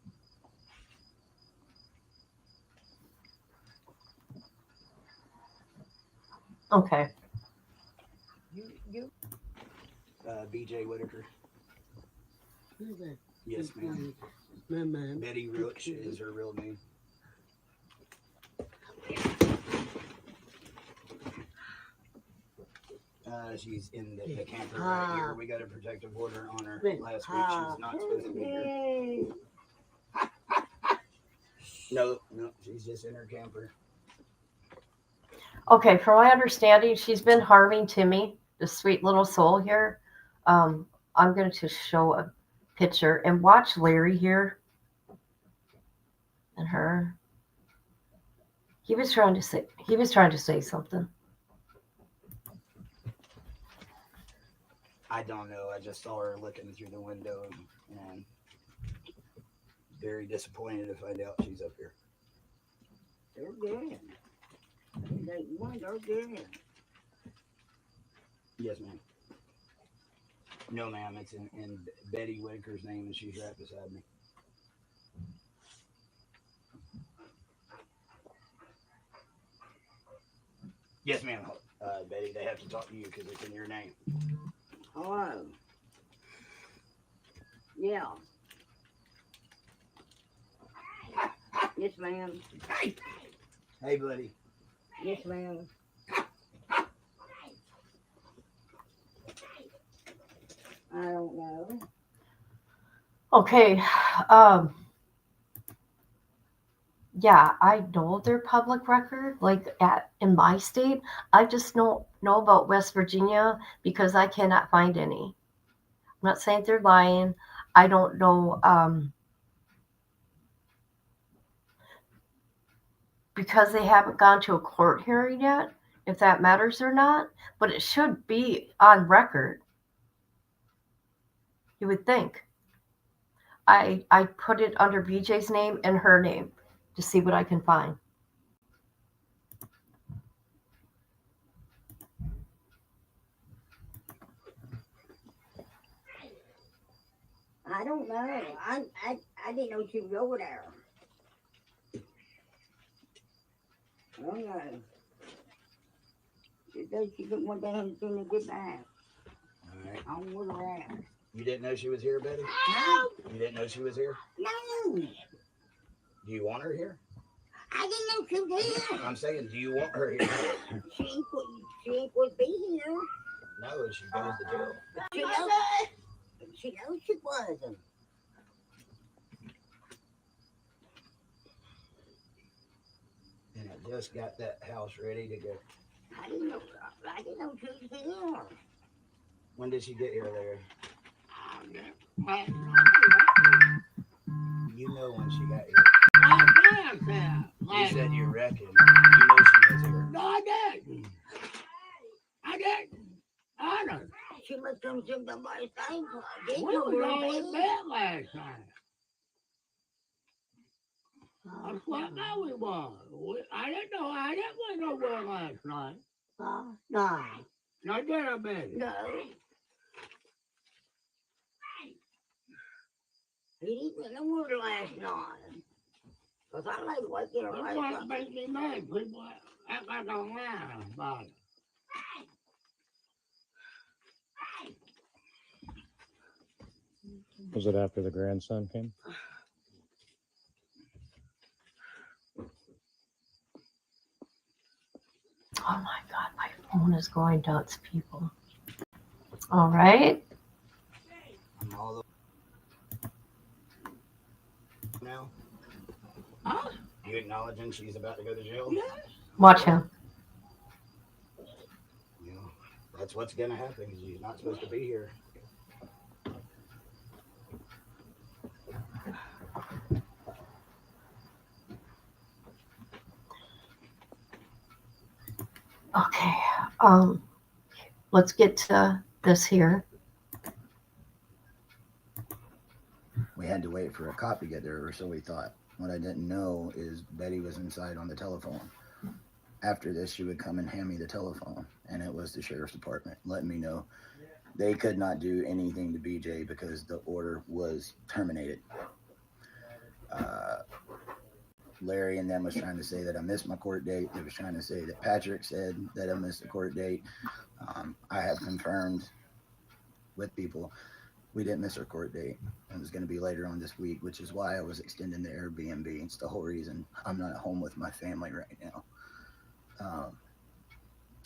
Okay. You BJ Whittaker. Who's that? Yes, ma'am. Man. Betty Roach is her real name. She's in the camper right here. We got a protective order on her last week. She's not supposed to be here. No, she's just in her camper. Okay, from my understanding, she's been harming Timmy, the sweet little soul here. I'm going to show a picture and watch Larry here and her. He was trying to say something. I don't know. I just saw her looking through the window and very disappointed to find out she's up here. They're good. They're good. Yes, ma'am. No, ma'am. It's in Betty Whittaker's name, and she's right beside me. Yes, ma'am. Betty, they have to talk to you because it's in your name. Hello? Yeah. Yes, ma'am. Hey, buddy. Yes, ma'am. Okay. Yeah, I know they're public record, like in my state. I just know about West Virginia because I cannot find any. I'm not saying they're lying. I don't know because they haven't gone to a court hearing yet, if that matters or not, but it should be on record, you would think. I put it under BJ's name and her name to see what I can find. I don't know. I didn't know she was over there. I don't know. She said she didn't want that anything to get back. All right. I don't know where at. You didn't know she was here, Betty? No. You didn't know she was here? No. Do you want her here? I didn't know she was here. I'm saying, do you want her here? She ain't supposed to be here. No, she goes to jail. She knows she wasn't. And I just got that house ready to go. I didn't know she was here. When did she get here, Larry? You know when she got here. You said you reckon. You know she was here. No, I didn't. I didn't. Honest. She must come to somebody's thing. We was all in bed last night. That's what now we was. I didn't know. I didn't went nowhere last night. No. No, did I, Betty? No. He didn't get no word last night. Because I laid awake in her That's last what night. makes me mad. People act like I'm lying about it. Was it after the grandson came? Oh my God, my phone is going nuts, people. All right. I'm all now. Huh? You acknowledging she's about to go to jail? Yeah. Watch him. You know, that's what's going to happen because she's not supposed to be here. Okay. Let's get to this here. We had to wait for a cop to get there, or so we thought. What I didn't know is Betty was inside on the telephone. After this, she would come and hand me the telephone, and it was the sheriff's department letting me know they could not do anything to BJ because the order was terminated. Larry and them was trying to say that I missed my court date. They was trying to say that Patrick said that I missed the court date. I have confirmed with people we didn't miss our court date. It was going to be later on this week, which is why I was extending the Airbnb. It's the whole reason I'm not at home with my family right now.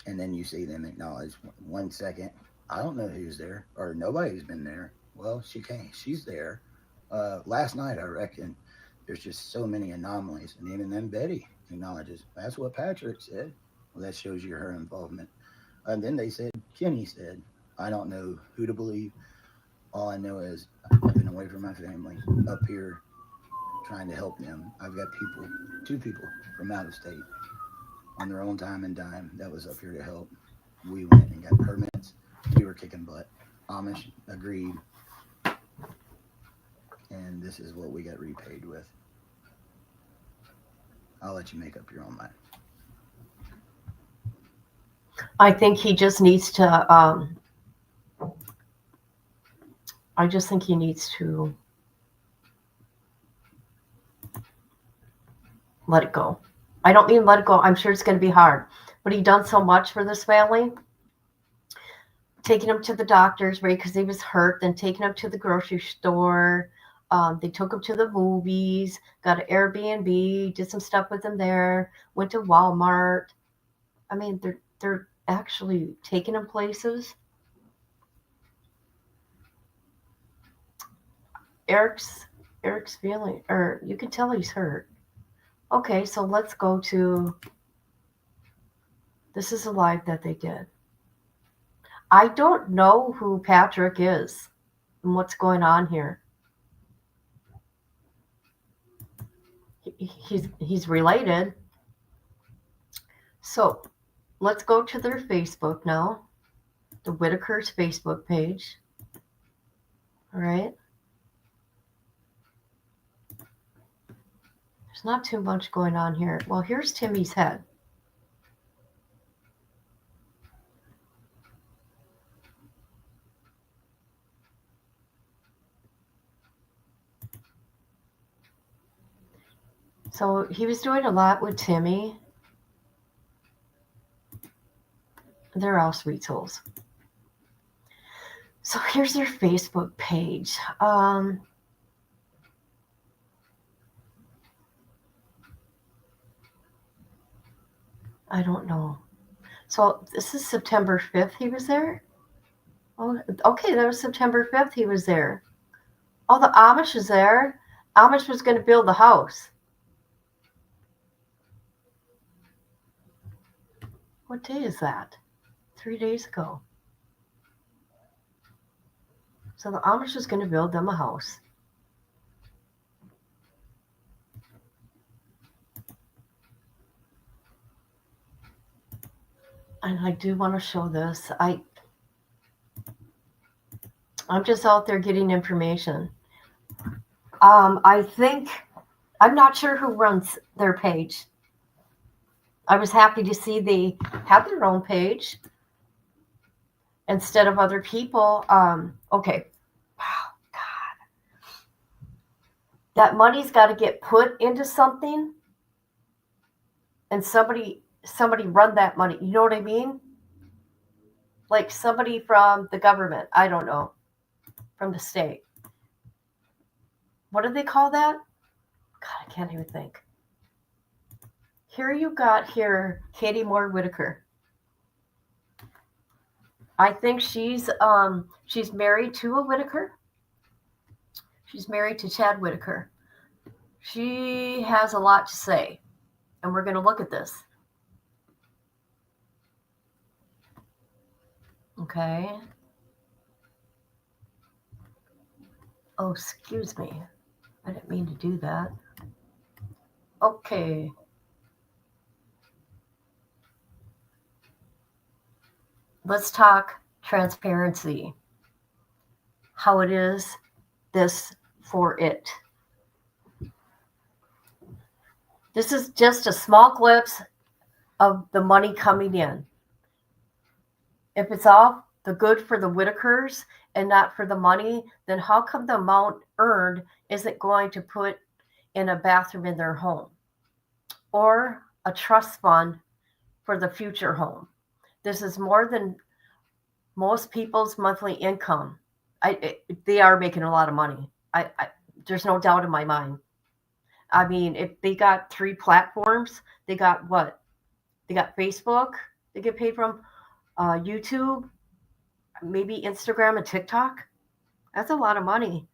And then you see them acknowledge 1 second. I don't know who's there, or nobody's been there. Well, she came. She's there. Last night, I reckon there's just so many anomalies. And even then, Betty acknowledges. That's what Patrick said. Well, that shows you her involvement. And then they said, Kenny said, I don't know who to believe. All I know is I've been away from my family, up here trying to help them. I've got two people from out of state on their own time and dime that was up here to help. We went and got permits. We were kicking butt. Amish agreed. And this is what we got repaid with. I'll let you make up your own mind. I think he just needs to. I just think he needs to let it go. I don't mean let it go. I'm sure it's going to be hard, but he done so much for this family. Taking him to the doctors, right, because he was hurt. Then taking him to the grocery store. They took him to the movies. Got an Airbnb. Did some stuff with him there. Went to Walmart. I mean, they're actually taking him places. Eric's feeling, or you can tell he's hurt. Okay, so let's go to. This is a live that they did. I don't know who Patrick is and what's going on here. He's related. So let's go to their Facebook now, the Whittakers Facebook page. All right. There's not too much going on here. Well, here's Timmy's head. So he was doing a lot with Timmy. They're all sweet souls. So here's their Facebook page. I don't know. So this is September 5th he was there? Oh, okay, that was September 5th he was there. Oh, the Amish is there. Amish was going to build the house. What day is that? 3 days ago. So the Amish was going to build them a house. And I do want to show this. I'm just out there getting information. I think, I'm not sure who runs their page. I was happy to see they have their own page instead of other people. Okay. Wow, God. That money's got to get put into something, and somebody run that money. You know what I mean? Like somebody from the government. I don't know. From the state. What do they call that? God, I can't even think. Here you got here Katie Moore Whittaker. I think she's married to a Whittaker. She's married to Chad Whittaker. She has a lot to say, and we're going to look at this. Okay. Oh, excuse me. I didn't mean to do that. Okay. Let's talk transparency. How it is this for it. This is just a small glimpse of the money coming in. If it's all the good for the Whittakers and not for the money, then how come the amount earned isn't going to put in a bathroom in their home or a trust fund for the future home? This is more than most people's monthly income. They are making a lot of money. There's no doubt in my mind. I mean, if they got 3 platforms, they got what? They got Facebook, they get paid from YouTube, maybe Instagram and TikTok. That's a lot of money.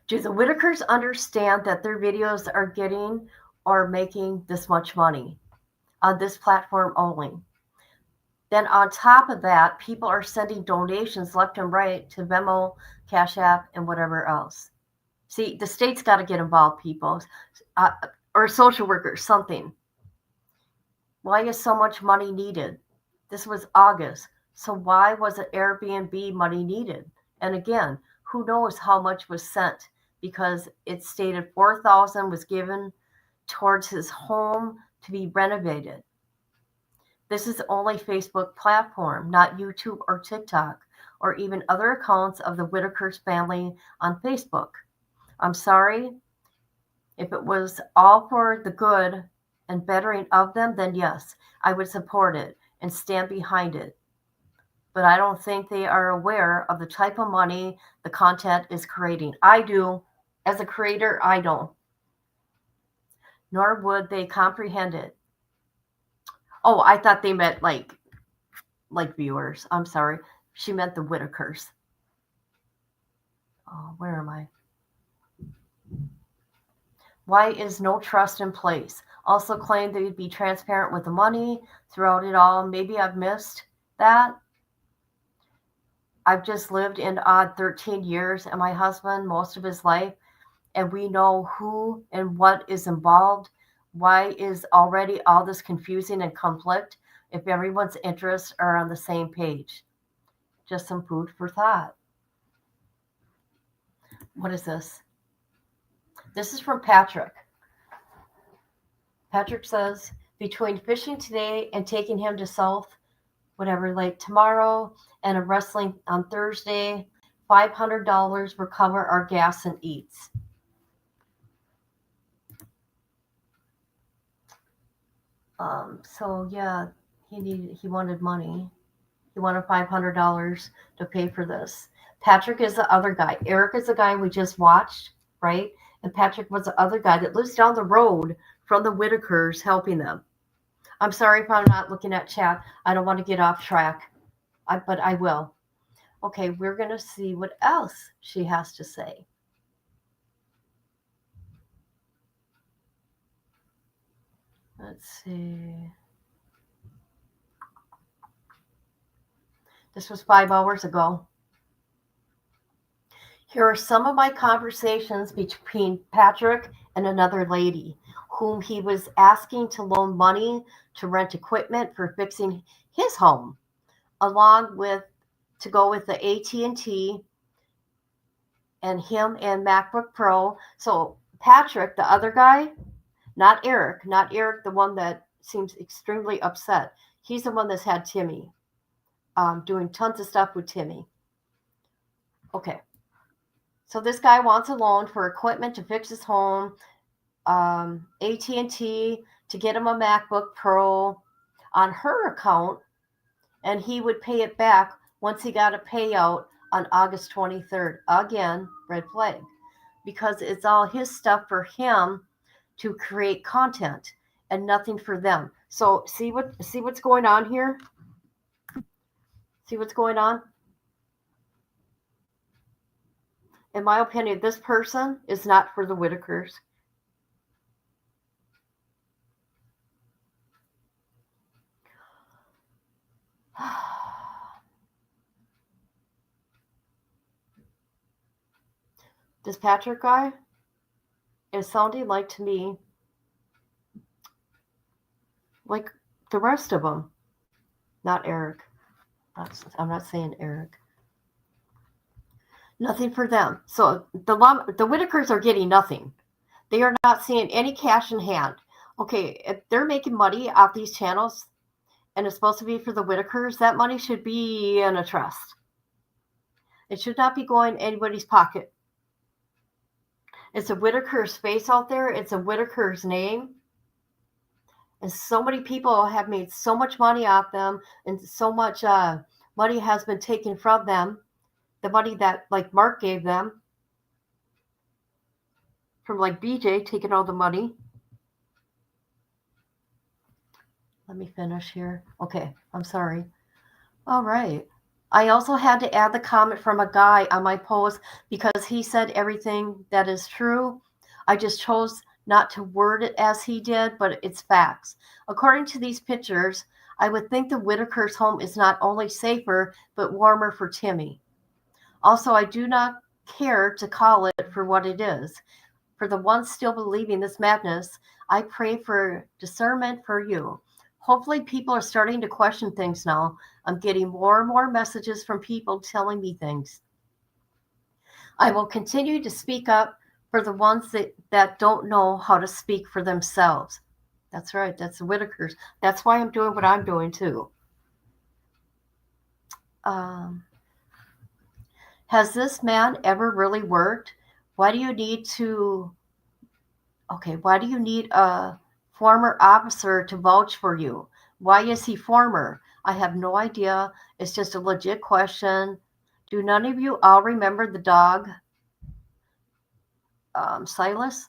Do the Whittakers understand that their videos are getting or making this much money on this platform only? Then on top of that, people are sending donations left and right to Venmo, Cash App, and whatever else. See, the state's got to get involved, people, or social workers, something. Why is so much money needed? This was August, so why was it Airbnb money needed? And again, who knows how much was sent, because it stated $4,000 was given towards his home to be renovated. This is only Facebook platform, not YouTube or TikTok, or even other accounts of the Whittakers family on Facebook. I'm sorry. If it was all for the good and bettering of them, then yes, I would support it and stand behind it. But I don't think they are aware of the type of money the content is creating. I do. As a creator, I don't. Nor would they comprehend it. Oh, I thought they meant like viewers. I'm sorry. she meant the Whittakers. Oh, where am I? Why is no trust in place? Also claimed they'd be transparent with the money throughout it all. Maybe I've missed that. I've just lived in odd 13 years and my husband most of his life, and we know who and what is involved. Why is already all this confusing and conflict if everyone's interests are on the same page? Just some food for thought. What is this? This is from Patrick. Patrick says, between fishing today and taking him to South, whatever, Lake tomorrow, and a wrestling on Thursday, $500 will cover our gas and eats. So yeah, he wanted money. He wanted $500 to pay for this. Patrick is the other guy. Eric is the guy we just watched, right? And Patrick was the other guy that lives down the road from the Whittakers helping them. I'm sorry if I'm not looking at chat. I don't want to get off track, but I will. Okay, we're going to see what else she has to say. Let's see. This was 5 hours ago. Here are some of my conversations between Patrick and another lady whom he was asking to loan money to rent equipment for fixing his home, along with to go with the AT&T and him and MacBook Pro. So Patrick, the other guy, not Eric, the one that seems extremely upset. He's the one that's had Timmy, doing tons of stuff with Timmy. Okay. So this guy wants a loan for equipment to fix his home, AT&T to get him a MacBook Pro on her account, and he would pay it back once he got a payout on August 23rd. Again, red flag, because it's all his stuff for him to create content and nothing for them. So see what's going on here? See what's going on? In my opinion, this person is not for the Whittakers. This Patrick guy is sounding like to me like the rest of them. Not Eric. I'm not saying Eric. Nothing for them. So the Whittakers are getting nothing. They are not seeing any cash in hand. Okay, if they're making money off these channels and it's supposed to be for the Whittakers, that money should be in a trust. It should not be going in anybody's pocket. It's a Whittaker's face out there. It's a Whittaker's name. And so many people have made so much money off them, and so much money has been taken from them. The money that like Mark gave them from like BJ taking all the money. Let me finish here. Okay, I'm sorry. All right. I also had to add the comment from a guy on my post because he said everything that is true. I just chose not to word it as he did, but it's facts. According to these pictures, I would think the Whittaker's home is not only safer, but warmer for Timmy. Also, I do not care to call it for what it is. For the ones still believing this madness, I pray for discernment for you. Hopefully people are starting to question things now. I'm getting more and more messages from people telling me things. I will continue to speak up for the ones that don't know how to speak for themselves. That's right. That's the Whittakers. That's why I'm doing what I'm doing too. Has this man ever really worked? Why do you need a former officer to vouch for you? Why is he former? I have no idea. It's just a legit question. Do none of you all remember the dog, Silas,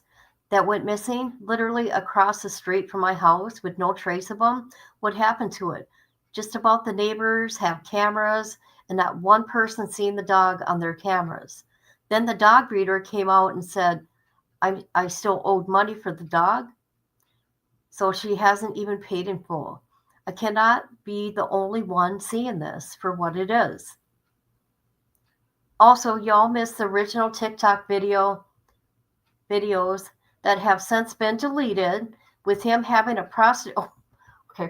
that went missing literally across the street from my house with no trace of him? What happened to it? Just about the neighbors have cameras and not one person seen the dog on their cameras. Then the dog breeder came out and said, I still owed money for the dog, so she hasn't even paid in full. I cannot be the only one seeing this for what it is. Also, y'all missed the original TikTok videos that have since been deleted with him having a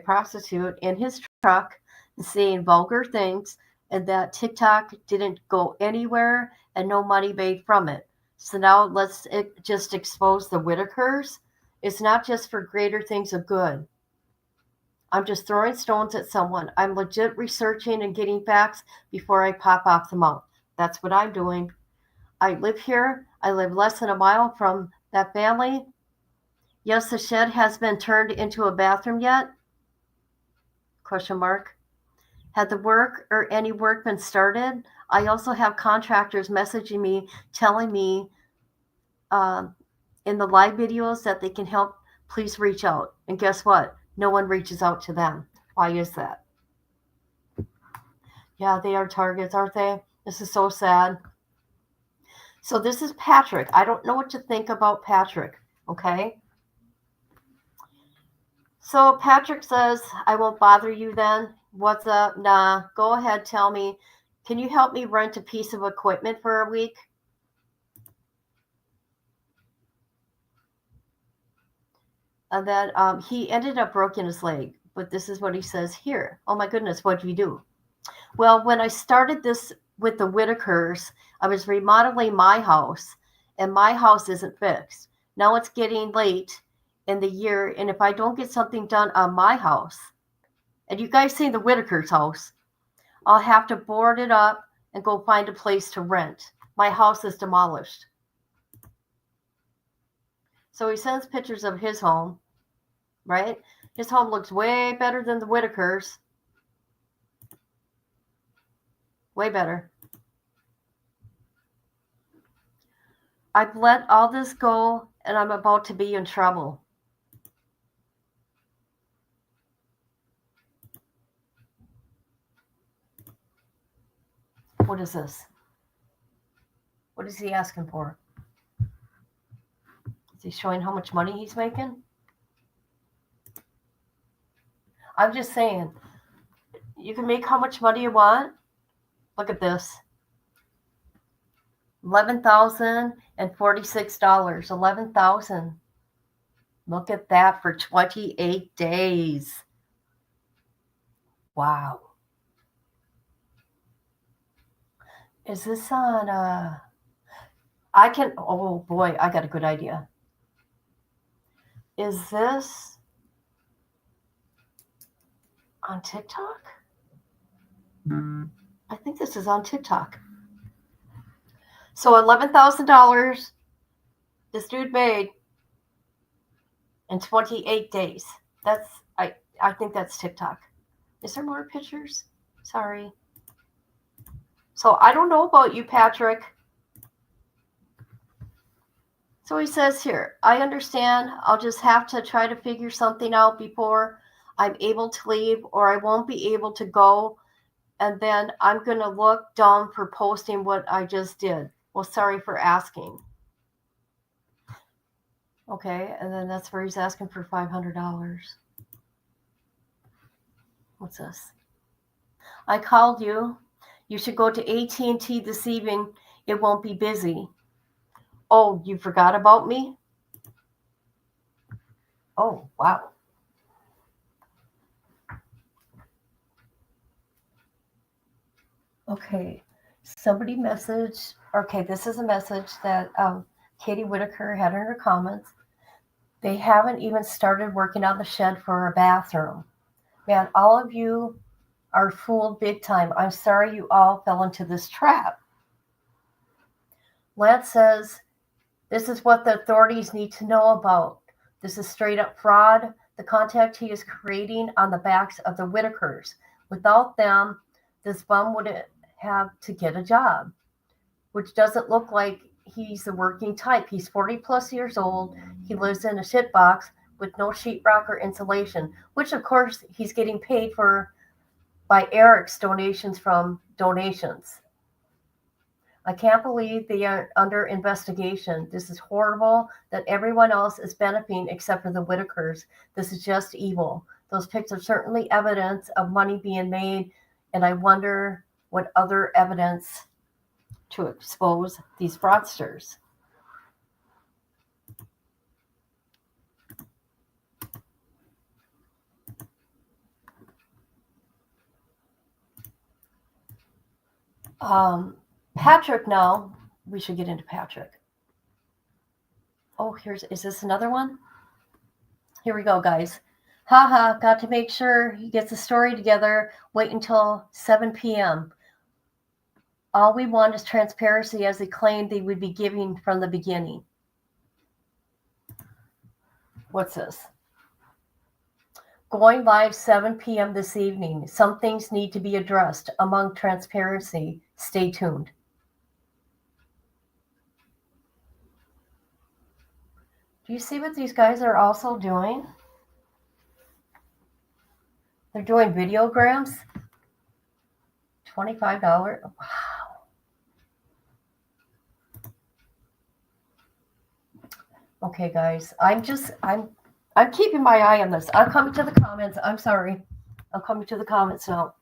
prostitute in his truck and saying vulgar things, and that TikTok didn't go anywhere and no money made from it. So now let's just expose the Whittakers. It's not just for greater things of good. I'm just throwing stones at someone. I'm legit researching and getting facts before I pop off the mouth. That's what I'm doing. I live here. I live less than a mile from that family. Yes, the shed has been turned into a bathroom yet? Question mark. Had the work or any work been started? I also have contractors messaging me, telling me in the live videos that they can help. Please reach out. And guess what? No one reaches out to them. Why is that? Yeah, they are targets, aren't they? This is so sad. So this is Patrick. I don't know what to think about Patrick, okay? So Patrick says, I won't bother you then. What's up? Nah, go ahead, tell me. Can you help me rent a piece of equipment for a week? And then he ended up broken his leg. But this is what he says here. Oh my goodness, what do you do? Well, when I started this with the Whittakers, I was remodeling my house, and my house isn't fixed. Now it's getting late in the year, and if I don't get something done on my house, and you guys seen the Whittakers' house, I'll have to board it up and go find a place to rent. My house is demolished. So he sends pictures of his home, right? His home looks way better than the Whittakers. Way better. I've let all this go, and I'm about to be in trouble. What is this? What is he asking for? Is he showing how much money he's making? I'm just saying, you can make how much money you want. Look at this. $11,046. $11,000. Look at that for 28 days. Wow. Is this on oh boy, I got a good idea. Is this on TikTok? I think this is on TikTok. So $11,000 this dude made in 28 days. I think that's TikTok. Is there more pictures? Sorry. So I don't know about you, Patrick. So he says here, I understand. I'll just have to try to figure something out before I'm able to leave, or I won't be able to go. And then I'm going to look dumb for posting what I just did. Well, sorry for asking. Okay, and then that's where he's asking for $500. What's this? I called you. You should go to AT&T this evening. It won't be busy. Oh, you forgot about me? Oh, wow. Okay, somebody messaged. Okay, this is a message that Katie Whittaker had in her comments. They haven't even started working on the shed for a bathroom. Man, all of you are fooled big time. I'm sorry you all fell into this trap. Lance says, this is what the authorities need to know about. This is straight up fraud. The contact he is creating on the backs of the Whittakers. Without them, this bum wouldn't have to get a job, which doesn't look like he's the working type. He's 40 plus years old. He lives in a shit box with no sheetrock or insulation, which of course he's getting paid for by Eric's donations from donations. I can't believe they are under investigation. This is horrible that everyone else is benefiting except for the Whittakers. This is just evil. Those pics are certainly evidence of money being made, and I wonder what other evidence to expose these fraudsters. Patrick, now we should get into Patrick. Oh, is this another one? Here we go, guys. Haha, got to make sure he gets the story together. Wait until 7 p.m. All we want is transparency, as they claimed they would be giving from the beginning. What's this? Going live 7 p.m. this evening. Some things need to be addressed. Among transparency, stay tuned. Do you see what these guys are also doing? They're doing videograms. $25. Wow. Okay, guys. I'm keeping my eye on this. I'm coming to the comments. I'm sorry. I'm coming to the comments now.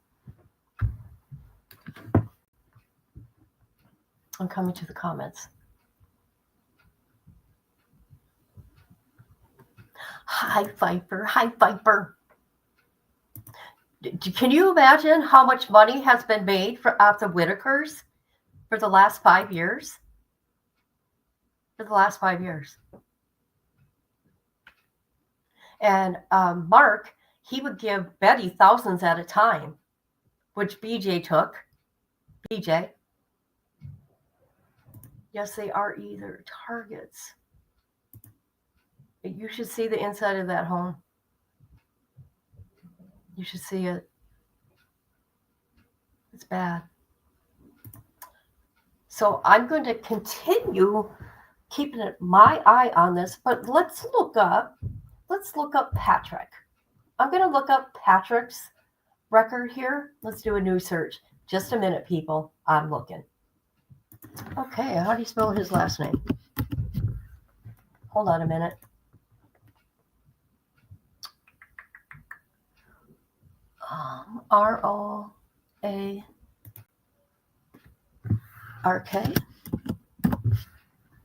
I'm coming to the comments. Hi, Viper. Hi, Viper. Can you imagine how much money has been made off the Whittakers for the last 5 years? For the last 5 years. And Mark, he would give Betty thousands at a time, which BJ took. BJ. Yes, they are either targets. You should see the inside of that home. You should see it. It's bad. So I'm going to continue keeping my eye on this, but let's look up Patrick. I'm going to look up Patrick's record here. Let's do a new search. Just a minute, people. I'm looking. Okay, how do you spell his last name? Hold on a minute. R-O-A-R-K.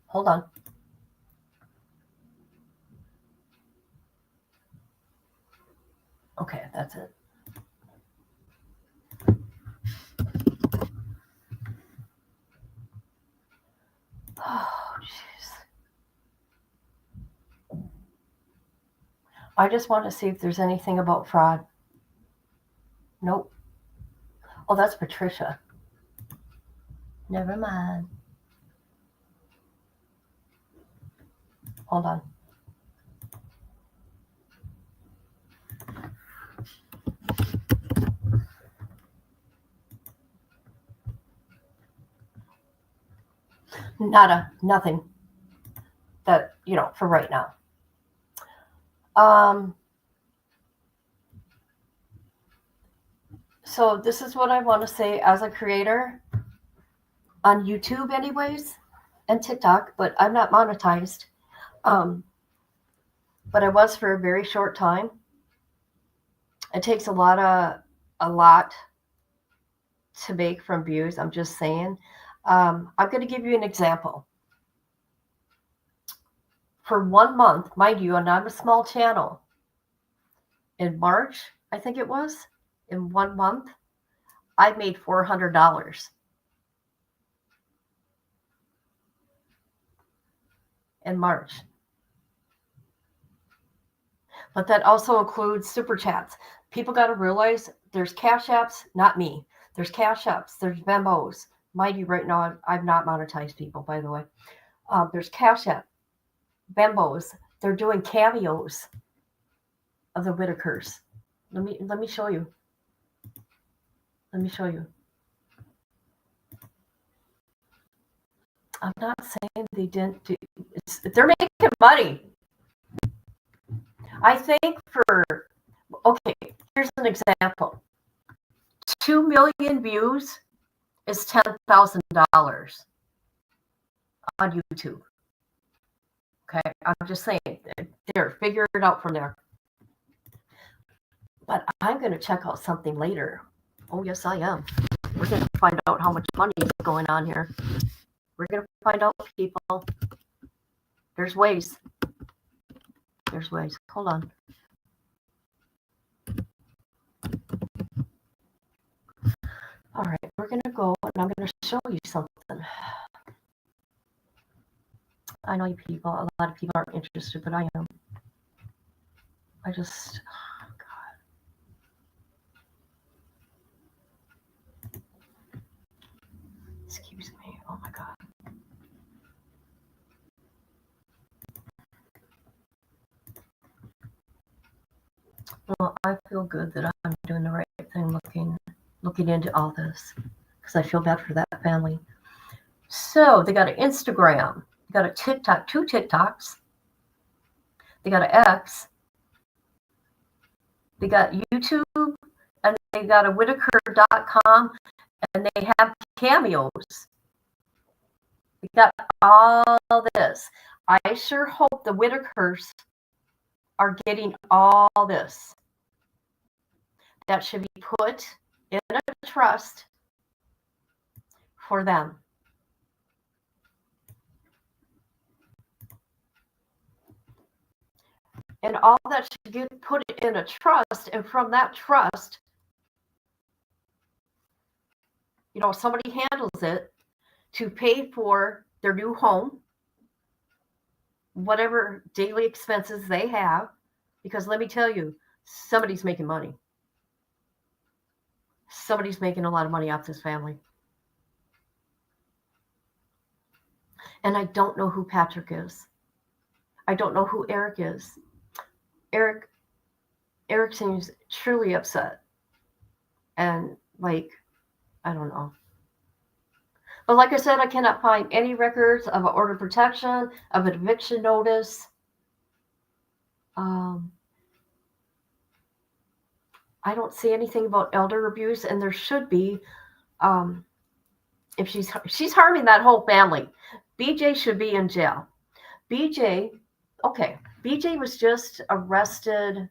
Hold on. Okay, that's it. Oh, jeez. I just want to see if there's anything about fraud. Nope. Oh, that's Patricia. Never mind. Hold on. Nothing that, for right now. So this is what I want to say as a creator on YouTube anyways, and TikTok, but I'm not monetized. But I was for a very short time. It takes a lot to make from views. I'm just saying. I'm going to give you an example. For 1 month, mind you, and I'm a small channel. In March, I think it was, in 1 month, I made $400. In March. But that also includes super chats. People got to realize there's Cash Apps, not me. There's Cash Apps, there's Venmos. Mind you, right now, I've not monetized people, by the way. There's Cash App, Venmos. They're doing cameos of the Whittakers. Let me show you. Let me show you. I'm not saying they didn't do. They're making money. I think okay, here's an example. 2 million views is $10,000 on YouTube. Okay, I'm just saying, there, figure it out from there. But I'm going to check out something later. Oh, yes, I am. We're going to find out how much money is going on here. We're going to find out, people. There's ways. There's ways. Hold on. All right, we're going to go and I'm going to show you something. I know you people, a lot of people aren't interested, but I am. I just, oh God. Excuse me. Oh my God. Well, I feel good that I'm doing the right thing, looking into all this, because I feel bad for that family. So they got an Instagram, they got a TikTok, 2 TikToks, they got an X, they got YouTube, and they got a Whittaker.com, and they have cameos. We got all this. I sure hope the Whittakers are getting all this. That should be put in a trust for them. And all that should get put in a trust, and from that trust, you know, somebody handles it to pay for their new home, whatever daily expenses they have, because let me tell you, somebody's making money. Somebody's making a lot of money off this family. And I don't know who Patrick is. I don't know who Eric is. Eric seems truly upset. And like, I don't know. But like I said, I cannot find any records of an order of protection, of an eviction notice. I don't see anything about elder abuse, and there should be. If she's harming that whole family, BJ should be in jail. BJ was just arrested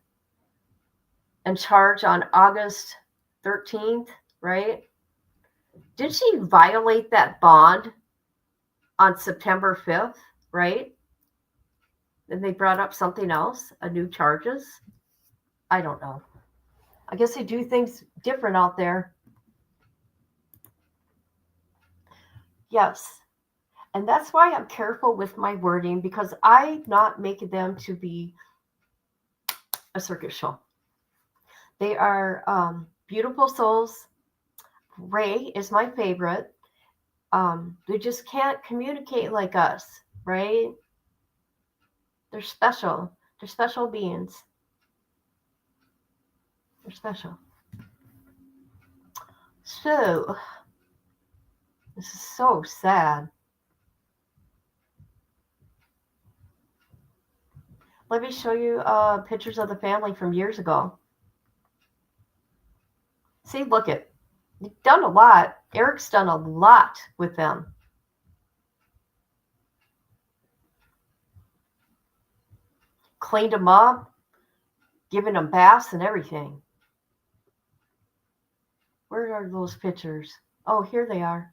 and charged on August 13th, right? Did she violate that bond on September 5th, right? And they brought up something else, a new charges. I don't know. I guess they do things different out there. Yes. And that's why I'm careful with my wording, because I'm not making them to be a circus show. They are beautiful souls. Ray is my favorite. They just can't communicate like us, right? They're special. They're special beings. They're special. So, this is so sad. Let me show you pictures of the family from years ago. See, look it. You've done a lot. Eric's done a lot with them. Cleaned them up, giving them baths and everything. Where are those pictures? Oh, here they are.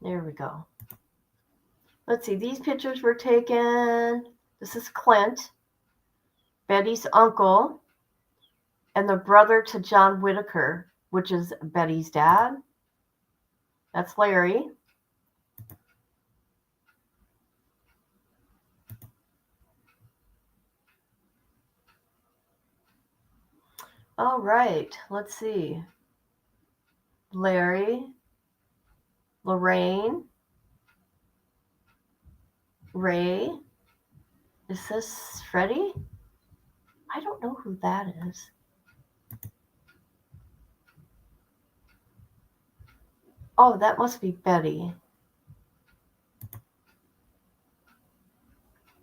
There we go. Let's see. These pictures were taken. This is Clint, Betty's uncle, and the brother to John Whittaker, which is Betty's dad. That's Larry. All right, let's see. Larry, Lorraine, Ray. Is this Freddie? I don't know who that is. Oh, that must be Betty.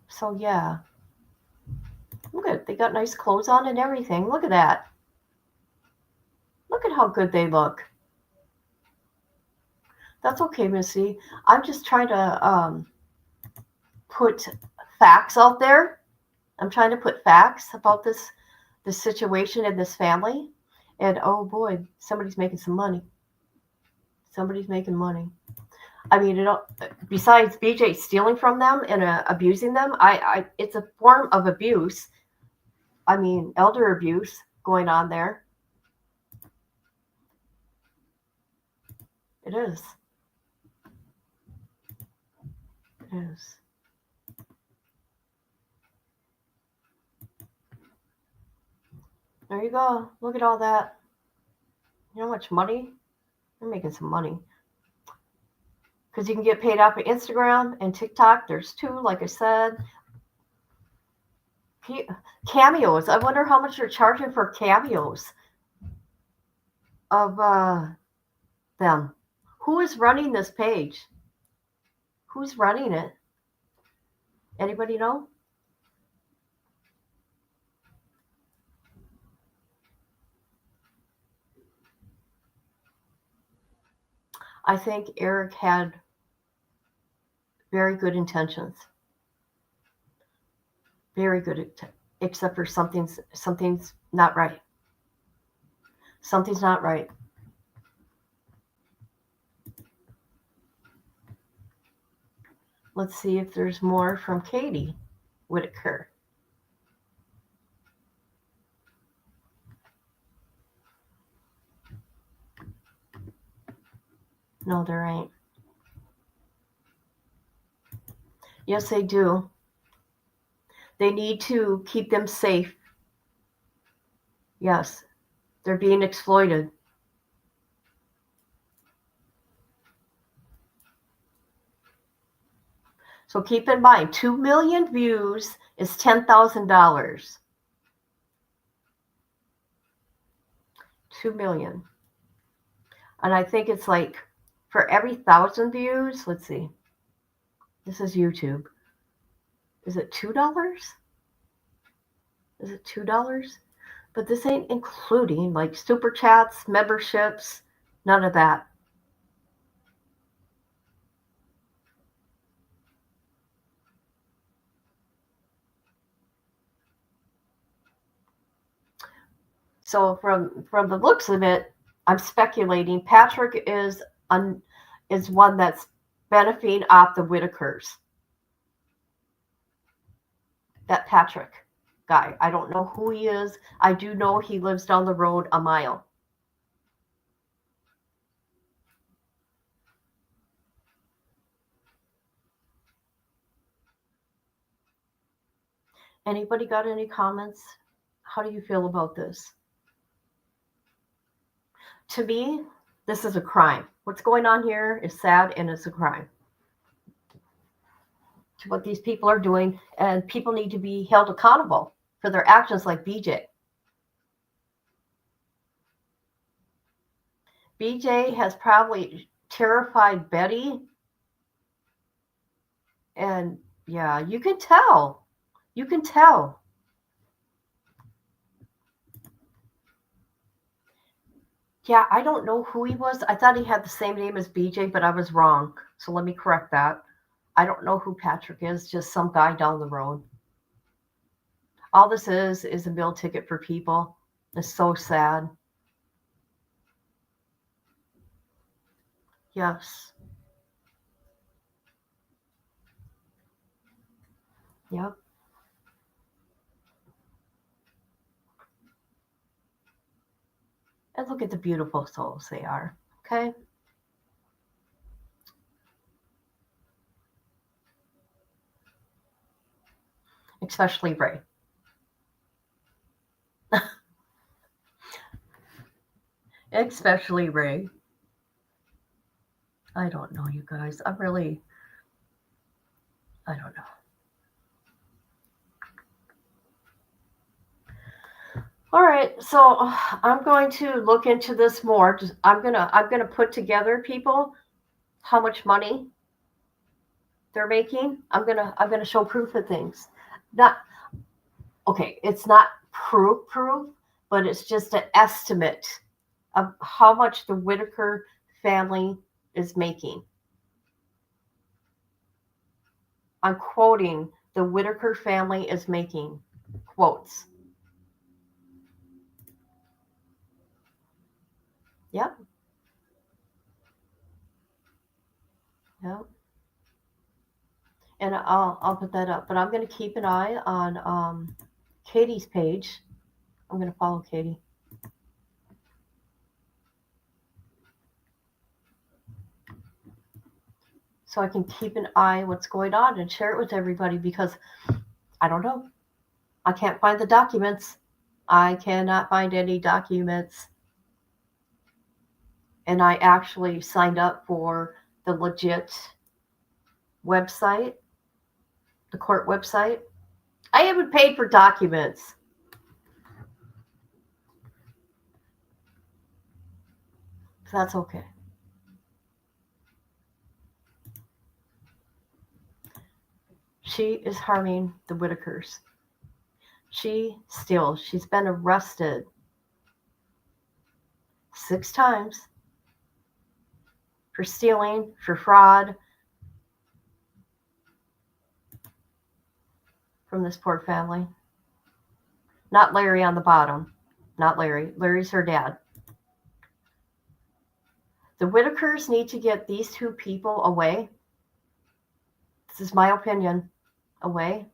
So yeah. Look at, they got nice clothes on and everything. Look at that. Look at how good they look. That's okay, Missy. I'm just trying to put facts out there. I'm trying to put facts about this situation in this family. And oh boy, somebody's making some money. Somebody's making money. I mean, besides BJ stealing from them and abusing them, it's a form of abuse. I mean, elder abuse going on there. It is. It is. There you go. Look at all that. You know how much money? They're making some money. Because you can get paid off of Instagram and TikTok. There's two, like I said. Cameos. I wonder how much they're charging for cameos of them. Who is running this page? Who's running it? Anybody know? I think Eric had very good intentions. Very good, except for something's not right. Something's not right. Let's see if there's more from Katie Whittaker. No, there ain't. Yes, they do. They need to keep them safe. Yes, they're being exploited. So keep in mind, 2 million views is $10,000. 2 million. And I think it's like for every 1,000 views, let's see. This is YouTube. Is it $2? Is it $2? But this ain't including like super chats, memberships, none of that. So from the looks of it, I'm speculating Patrick is one that's benefiting off the Whittakers. That Patrick guy. I don't know who he is. I do know he lives down the road a mile. Anybody got any comments? How do you feel about this? To me, this is a crime. What's going on here is sad and it's a crime. To what these people are doing, and people need to be held accountable for their actions like BJ. BJ has probably terrified Betty. And yeah, you can tell. You can tell. Yeah, I don't know who he was. I thought he had the same name as BJ, but I was wrong. So let me correct that. I don't know who Patrick is, just some guy down the road. All this is a meal ticket for people. It's so sad. Yes. Yep. And look at the beautiful souls they are. Okay. Especially Ray. Especially Ray. I don't know, you guys. I don't know. All right, so I'm going to look into this more. I'm gonna put together people how much money they're making. I'm gonna show proof of things. Not okay. It's not proof, but it's just an estimate of how much the Whittaker family is making. I'm quoting, the Whittaker family is making, quotes. Yep. Yep. And I'll put that up. But I'm going to keep an eye on Katie's page. I'm going to follow Katie. So I can keep an eye on what's going on and share it with everybody, because I don't know. I can't find the documents. I cannot find any documents. And I actually signed up for the legit website, the court website. I haven't paid for documents. So that's okay. She is harming the Whittakers. She's been arrested 6 times for stealing, for fraud from this poor family. Not Larry on the bottom. Not Larry. Larry's her dad. The Whittakers need to get these 2 people away. This is my opinion. Away.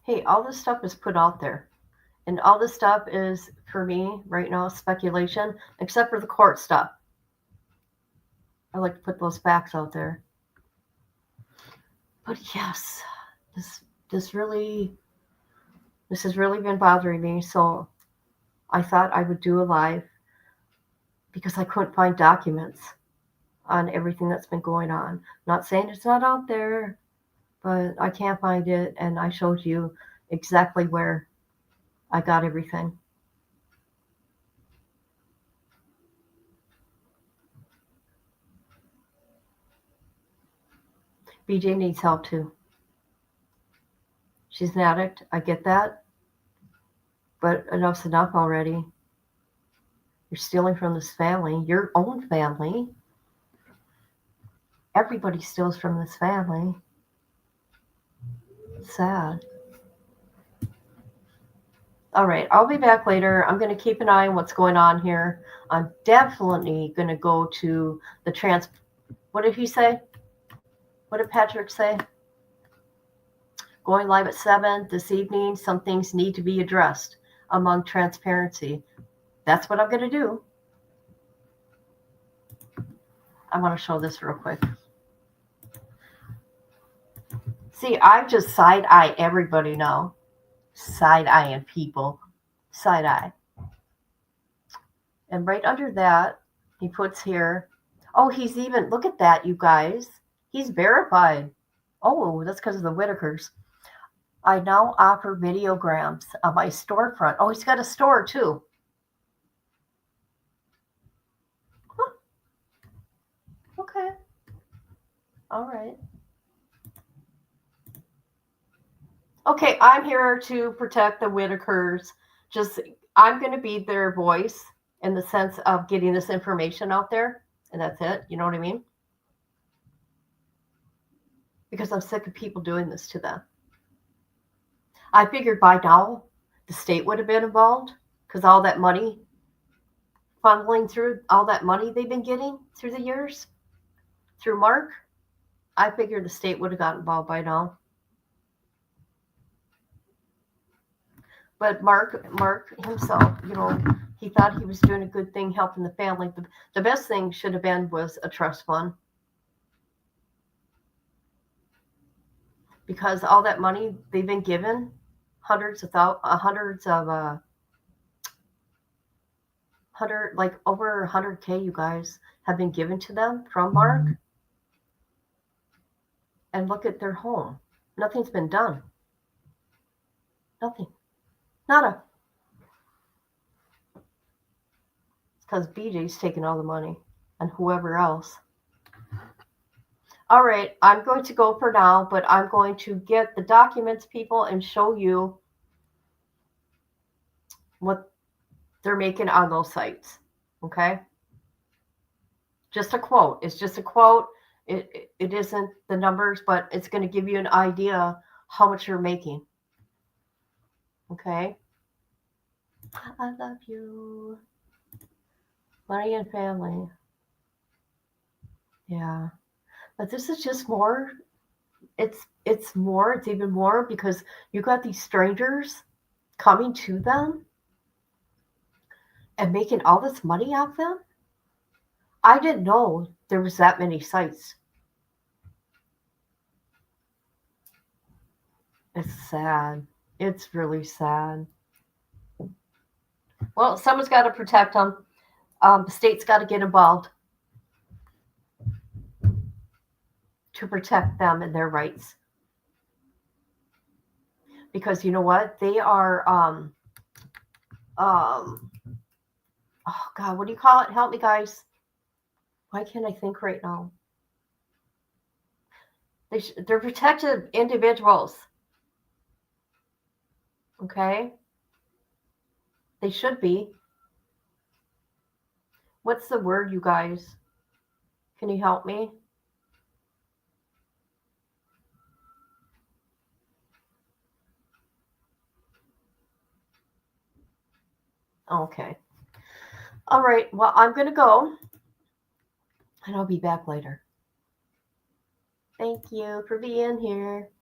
Hey, all this stuff is put out there. And all this stuff is, for me, right now, speculation, except for the court stuff. I like to put those facts out there. But yes, this has really been bothering me. So I thought I would do a live, because I couldn't find documents on everything that's been going on. Not saying it's not out there, but I can't find it. And I showed you exactly where I got everything. BJ needs help too. She's an addict. I get that. But enough's enough already. You're stealing from this family, your own family. Everybody steals from this family. Sad. All right, I'll be back later. I'm going to keep an eye on what's going on here. I'm definitely going to go to the what did he say? What did Patrick say? Going live at 7 this evening. Some things need to be addressed among transparency. That's what I'm going to do. I want to show this real quick. See, I just side-eye everybody now. Side-eyeing people. Side-eye. And right under that, he puts here, oh, he's even, look at that, you guys. He's verified. Oh, that's because of the Whittakers. I now offer videograms on my storefront. Oh, he's got a store too. Huh. Okay. All right. Okay, I'm here to protect the Whittakers. I'm going to be their voice in the sense of getting this information out there. And that's it. You know what I mean? Because I'm sick of people doing this to them. I figured by now the state would have been involved, because all that money funneling through, all that money they've been getting through the years, through Mark, I figured the state would have got involved by now. But Mark himself, he thought he was doing a good thing helping the family. The best thing should have been was a trust fund. Because all that money they've been given, over 100K, you guys, have been given to them from Mark. And look at their home. Nothing's been done. Nothing. Nada. It's because BJ's taking all the money, and whoever else. All right, I'm going to go for now, but I'm going to get the documents, people, and show you what they're making on those sites. Okay? Just a quote. It's just a quote. It isn't the numbers, but it's going to give you an idea how much you're making. Okay? I love you. Money and family. Yeah. But this is just more. It's more. It's even more because you got these strangers coming to them and making all this money off them. I didn't know there was that many sites. It's sad. It's really sad. Well, someone's got to protect them. The state's got to get involved to protect them and their rights. Because you know what? They are, oh God, what do you call it? Help me, guys. Why can't I think right now? They're protected individuals. Okay? They should be. What's the word, you guys? Can you help me? Okay. All right. Well, I'm going to go. And I'll be back later. Thank you for being here.